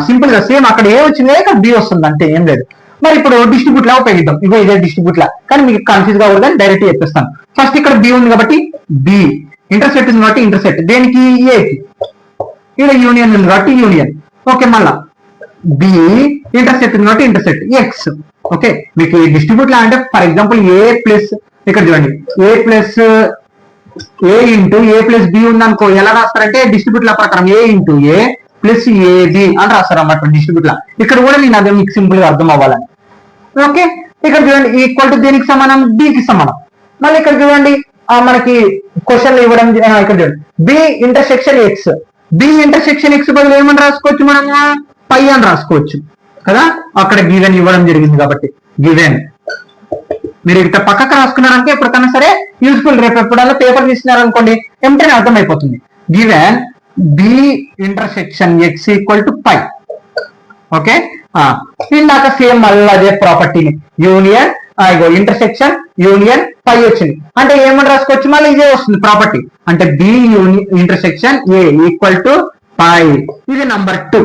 simple గా సేమ్ అక్కడ ఏ వచ్చింది ఇక్కడ బి వస్తుంది, అంటే ఏం లేదు. మరి ఇప్పుడు డిస్ట్రిబ్యూట్ లా ఉపయోగిద్దాం. ఇగో ఇదే డిస్ట్రిబ్యూట్ లా, కానీ మీకు కన్ఫ్యూజ్ కాకూడదు అని డైరెక్ట్ చెప్పిస్తాను. ఫస్ట్ ఇక్కడ బి ఉంది కాబట్టి బి, ఇంటర్సెక్ట్ ఉంది కాబట్టి ఇంటర్సెక్ట్ దేనికి, ఏకి. ఇక్కడ యూనియన్ ఉంది కాబట్టి యూనియన్. ఓకే మళ్ళా బి ఇంటర్సెక్ట్ ఉంది కాబట్టి ఇంటర్సెక్ట్ ఎక్స్. ఓకే మీకు ఈ డిస్ట్రిబ్యూట్ లా అంటే ఫర్ ఎగ్జాంపుల్ ఏ ప్లస్, ఇక్కడ చూడండి ఏ ప్లస్ ఏ ఇంటూ ఏ ప్లస్ బి ఉందనుకో, ఎలా రాస్తారంటే డిస్ట్రిబ్యూట్ లా ప్రకారం ఏ ఇంటూ ఏ ప్లస్ ఏబి అని రాస్తారు అన్నమాట డిస్ట్రిబ్యూట్ లా. ఇక్కడ కూడా నేను అదే మీకు సింపుల్ గా అర్థం అవ్వాలని. ఓకే ఇక్కడ చూడండి ఈక్వల్ టు దేనికి సమానం, బికి సమానం. మళ్ళీ ఇక్కడ చూడండి మనకి క్వశ్చన్ ఇవ్వడం, ఇక్కడ చూడండి B intersection X, B intersection X బదులు ఏమని రాసుకోవచ్చు మనము, పై అని రాసుకోవచ్చు కదా, అక్కడ గివెన్ ఇవ్వడం జరిగింది కాబట్టి గివెన్. మీరు ఇక్కడ పక్కకు రాసుకున్నారంటే ఎప్పటికైనా సరే యూస్ఫుల్, రేపు ఎప్పుడైనా పేపర్ తీసినారనుకోండి ఎంటనే అర్థమైపోతుంది. Given B intersection X equal to phi. Okay ఇందాక సేమ్ మళ్ళీ అదే ప్రాపర్టీని యూనియన్ ఇంటర్సెక్షన్ యూనియన్ పై వచ్చింది అంటే ఏమని రాసుకోవచ్చు, మళ్ళీ ఇదే వస్తుంది ప్రాపర్టీ. అంటే B intersection A equal to phi, ఇది నంబర్ 2.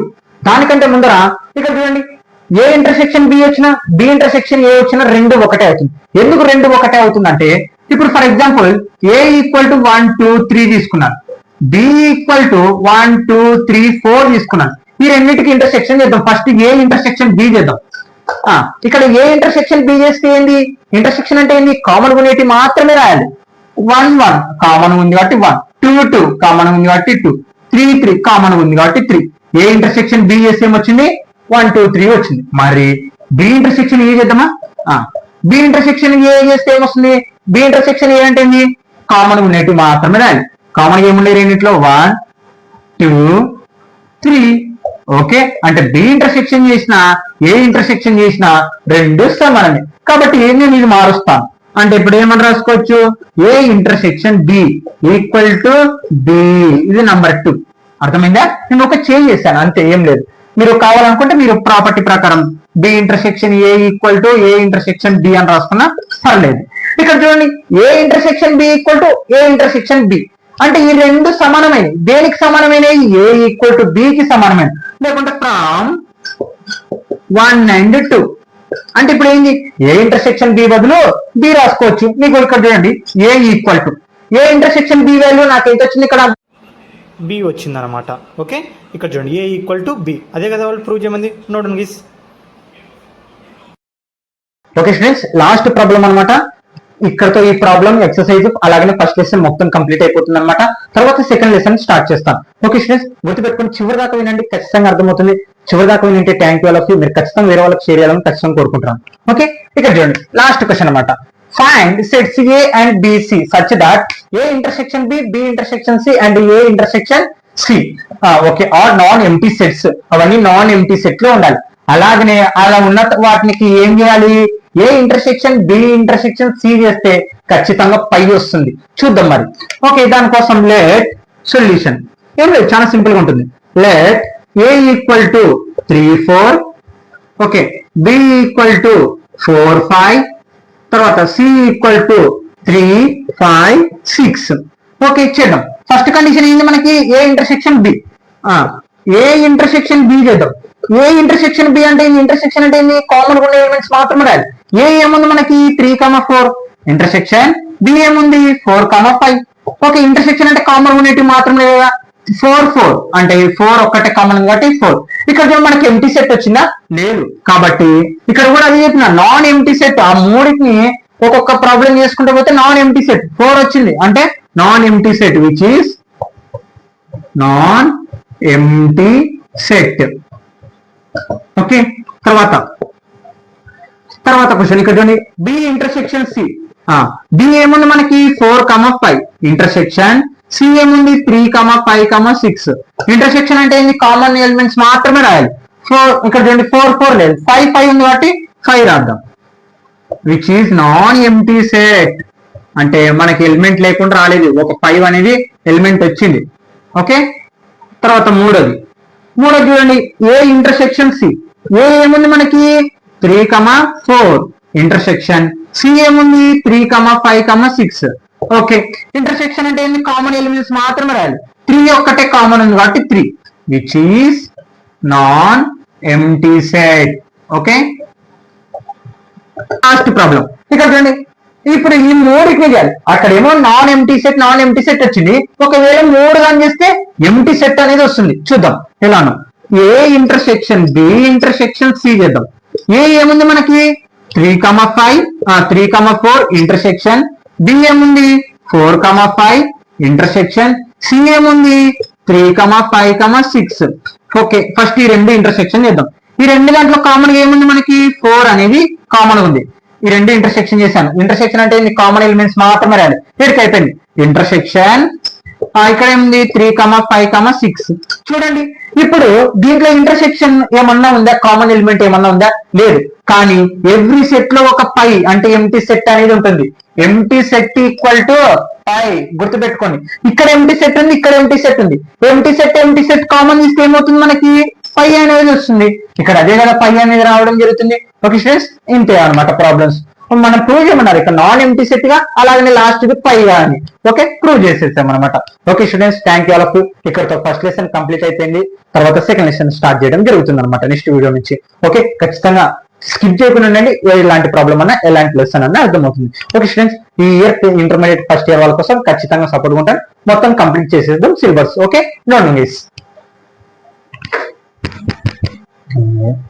దానికంటే ముందర ఇక్కడ చూడండి ఏ ఇంటర్సెక్షన్ బి వచ్చినా బి ఇంటర్సెక్షన్ ఏ వచ్చినా రెండు ఒకటే అవుతుంది. ఎందుకు రెండు ఒకటే అవుతుంది అంటే, ఇప్పుడు for example A equal to 1 2 3 తీసుకున్నాను, బి ఈక్వల్ టు 1 2 3 4 తీసుకున్నాను. ఈ రెండింటికి ఇంటర్సెక్షన్ చేద్దాం. ఫస్ట్ ఏ ఇంటర్సెక్షన్ బి చేద్దాం. ఇక్కడ ఏ ఇంటర్సెక్షన్ బి చేస్తే ఏంది, ఇంటర్సెక్షన్ అంటే ఏంది, కామన్ ఉండేటి మాత్రమే రాయాలి. 1 1 కామన్ ఉంది కాబట్టి 1, 2 2 కామన్ ఉంది కాబట్టి 2, 3 3 కామన్ ఉంది కాబట్టి 3. ఏ ఇంటర్సెక్షన్ బి చేస్తే ఏమొచ్చింది, 1 2 3 వచ్చింది. మరి బి ఇంటర్సెక్షన్ ఏ చేద్దామా, బి ఇంటర్సెక్షన్ ఏ చేస్తే ఏమొస్తుంది, బి ఇంటర్సెక్షన్ ఏ అంటే ఏంది, కామన్ ఉండేటి మాత్రమే రాయాలి. కామన్ ఏముండే రెండింటిలో 1 2 3. ఓకే అంటే బి ఇంటర్సెక్షన్ చేసిన ఏ ఇంటర్సెక్షన్ చేసిన రెండు సమానమే కాబట్టి నేను ఇది మారుస్తాను. అంటే ఇప్పుడు ఏమని రాసుకోవచ్చు, A intersection B equal to B, ఇది నంబర్ 2. అర్థమైందా, నేను ఒక చేంజ్ చేశాను అంతే, ఏం లేదు. మీరు కావాలనుకుంటే మీరు ప్రాపర్టీ ప్రకారం B intersection A equal to A intersection B అని రాసుకున్నా పర్లేదు. ఇక్కడ చూడండి A intersection B equal to A intersection B అంటే ఈ రెండు సమానమైన, దేనికి సమానమైన, ఏ ఈక్వల్ టు బి కి సమానమైన, లేకుంటే ఫ్రమ్ 1 and 2. అంటే ఇప్పుడు ఏంటి, ఏ ఇంటర్సెక్షన్ బి బదులు బి రాసుకోవచ్చు. మీకు ఇక్కడ చూడండి A equal to A intersection B value నాకు ఎంత వచ్చింది, ఇక్కడ బి వచ్చింది అనమాట. ఓకే ఇక్కడ చూడండి ఏ ఈక్వల్ టు బి, అదే కదా వాళ్ళు ప్రూవ్ చేయమంది. నోట్ గీస్. ఓకే స్టూడెంట్స్ లాస్ట్ ప్రాబ్లం అనమాట. ఇక్కడతో ఈ ప్రాబ్లం ఎక్సర్సైజ్ అలాగే ఫస్ట్ లెసన్ మొత్తం కంప్లీట్ అయిపోతుంది అనమాట. తర్వాత సెకండ్ లెసన్ స్టార్ట్ చేస్తాను. ఓకే స్టూడెంట్స్ గుర్తుపెట్టుకుని చివరి దాకా వినండి, ఖచ్చితంగా అర్థమవుతుంది. చివరి దాకా వినంటే థ్యాంక్ యూ వాళ్ళకి, మీరు ఖచ్చితంగా వేరే వాళ్ళకి షేర్ చేయాలని ఖచ్చితంగా కోరుకుంటున్నాను. ఓకే ఇక్కడ చూడండి లాస్ట్ క్వశ్చన్ అనమాట. Find sets A and B C such that A intersection B, B intersection C and A intersection C. Okay are non empty sets, అవన్నీ నాన్ ఎంటీ సెట్ లో ఉండాలి. అలాగనే అలా ఉన్న వాటికి ఏం చేయాలి, A intersection B intersection C చేస్తే ఖచ్చితంగా పై వస్తుంది. చూద్దాం మరి. ఓకే దానికోసం లెట్ సొల్యూషన్ ఏం లేదు, చాలా సింపుల్ గా ఉంటుంది. Let A equal to 3 4, okay B equal to 4 5, తర్వాత సి ఈక్వల్ టు 3 5 6. ఓకే ఇచ్చేద్దాం. ఫస్ట్ కండిషన్ ఏంది మనకి, A intersection B, A intersection B చేద్దాం. ఏ ఇంటర్సెక్షన్ బి అంటే ఇంటర్సెక్షన్ అంటే కామన్ ఉన్న ఎలిమెంట్స్ మాత్రమే రాయాలి. ఏ ఏముంది మనకి 3 4, ఇంటర్సెక్షన్ బి ఏముంది 4 5. ఓకే ఇంటర్సెక్షన్ అంటే కామన్ ఉండేటి మాత్రమే లేదా, 4 4 అంటే 4 ఒక్కటే కామన్ కాబట్టి 4. ఇక్కడ మనకి ఎంటీ సెట్ వచ్చిందా, లేదు. కాబట్టి ఇక్కడ కూడా అది చెప్పిన నాన్ ఎంటీ సెట్. ఆ మూడింటిని ఒక్కొక్క ప్రాబ్లం చేసుకుంటే పోతే నాన్ ఎంటీ సెట్ 4 వచ్చింది, అంటే non empty set which is non empty set. Okay, తర్వాత క్వశ్చన్ ఇక్కడ చూడండి, బి ఇంటర్సెక్షన్ సి. బి ఏముంది మనకి 4, 5 ఇంటర్సెక్షన్, సి ఏముంది 3, 5, 6. ఇంటర్సెక్షన్ అంటే ఏంది, కామన్ ఎలిమెంట్స్ మాత్రమే రాయాలి. 4 ఇక్కడ చూడండి 4, 4 లేదు, 5, 5 ఉంది కాబట్టి 5 రాద్దాం. Which is non empty set అంటే మనకి ఎలిమెంట్ లేకుండా రాలేదు, ఒక 5 అనేది ఎలిమెంట్ వచ్చింది. ఓకే, తర్వాత మూడోది చూడండి, ఏ ఇంటర్సెక్షన్ సి. ఏ ఏముంది మనకి 3, 4 ఇంటర్సెక్షన్, సి ఏముంది 3, 5, 6. ఓకే, ఇంటర్సెక్షన్ అంటే ఏంది, కామన్ ఎలిమెంట్స్ మాత్రమే రాయాలి. 3 ఒక్కటే కామన్ ఉంది కాబట్టి 3, which is non empty set. Okay, last problem ఇక్కడ చూడండి, ఇప్పుడు ఈ మూడింటిని చేయాలి. అక్కడేమో నాన్ ఎంటీ సెట్ వచ్చింది, ఒకవేళ 3 కానీ చేస్తే ఎంటీ సెట్ అనేది వస్తుంది. చూద్దాం ఎలాను. A intersection B intersection C చేద్దాం. ఏ ఏముంది మనకి 3, 4 ఇంటర్సెక్షన్, బి ఏముంది 4, 5 ఇంటర్సెక్షన్, సి ఏముంది 3, 5, 6. ఓకే, ఫస్ట్ ఈ రెండు ఇంటర్సెక్షన్ చేద్దాం. ఈ రెండు దాంట్లో కామన్ ఏముంది మనకి 4 అనేది కామన్ ఉంది. ఈ రెండు ఇంటర్సెక్షన్ చేశాను. ఇంటర్సెక్షన్ అంటే కామన్ ఎలిమెంట్స్ మాత్రమే రాయాలి. ఇక్కడికి అయిపోయింది ఇంటర్సెక్షన్. ఇక్కడ ఏముంది 3, 5, 6. చూడండి, ఇప్పుడు దీంట్లో ఇంటర్సెక్షన్ ఏమన్నా ఉందా, కామన్ ఎలిమెంట్ ఏమన్నా ఉందా, లేదు. కానీ ఎవ్రీ సెట్ లో ఒక పై అంటే ఎంటీ సెట్ అనేది ఉంటుంది. Empty set equal to phi, గుర్తుపెట్టుకోండి. ఇక్కడ ఎంటీ సెట్ ఉంది, ఇక్కడ ఎంటీ సెట్ ఉంది. ఎంటీ సెట్ కామన్ ఇస్తే ఏమవుతుంది మనకి పై అనేది వస్తుంది. ఇక్కడ అదే కదా పై అనేది రావడం జరుగుతుంది. ఓకే స్టూడెంట్స్, ఇంతే అనమాట ప్రాబ్లమ్స్. మనం ప్రూవ్ చేయమన్నారు ఇక్కడ నాన్ ఎంటీ సెట్ గా, అలాగే లాస్ట్ కి పై అని. ఓకే, ప్రూవ్ చేసేసాం అనమాట. Okay students, thank you all of you. ఇక్కడతో ఫస్ట్ లెసన్ కంప్లీట్ అయిపోయింది. తర్వాత సెకండ్ లెసన్ స్టార్ట్ చేయడం జరుగుతుంది అనమాట నెక్స్ట్ వీడియో నుంచి. ఓకే, ఖచ్చితంగా స్కిప్ చేయకుండా ఉండండి. ఎలాంటి ప్రాబ్లం అన్నా, ఎలాంటి లెసన్ అన్నా అర్థమవుతుంది. ఓకే స్టూడెంట్స్, ఈ ఇయర్ ఇంటర్మీడియట్ ఫస్ట్ ఇయర్ వాళ్ళ కోసం ఖచ్చితంగా సపోర్ట్ ఉంటాను. మొత్తం కంప్లీట్ చేసేద్దాం సిలబస్. Okay, don't miss.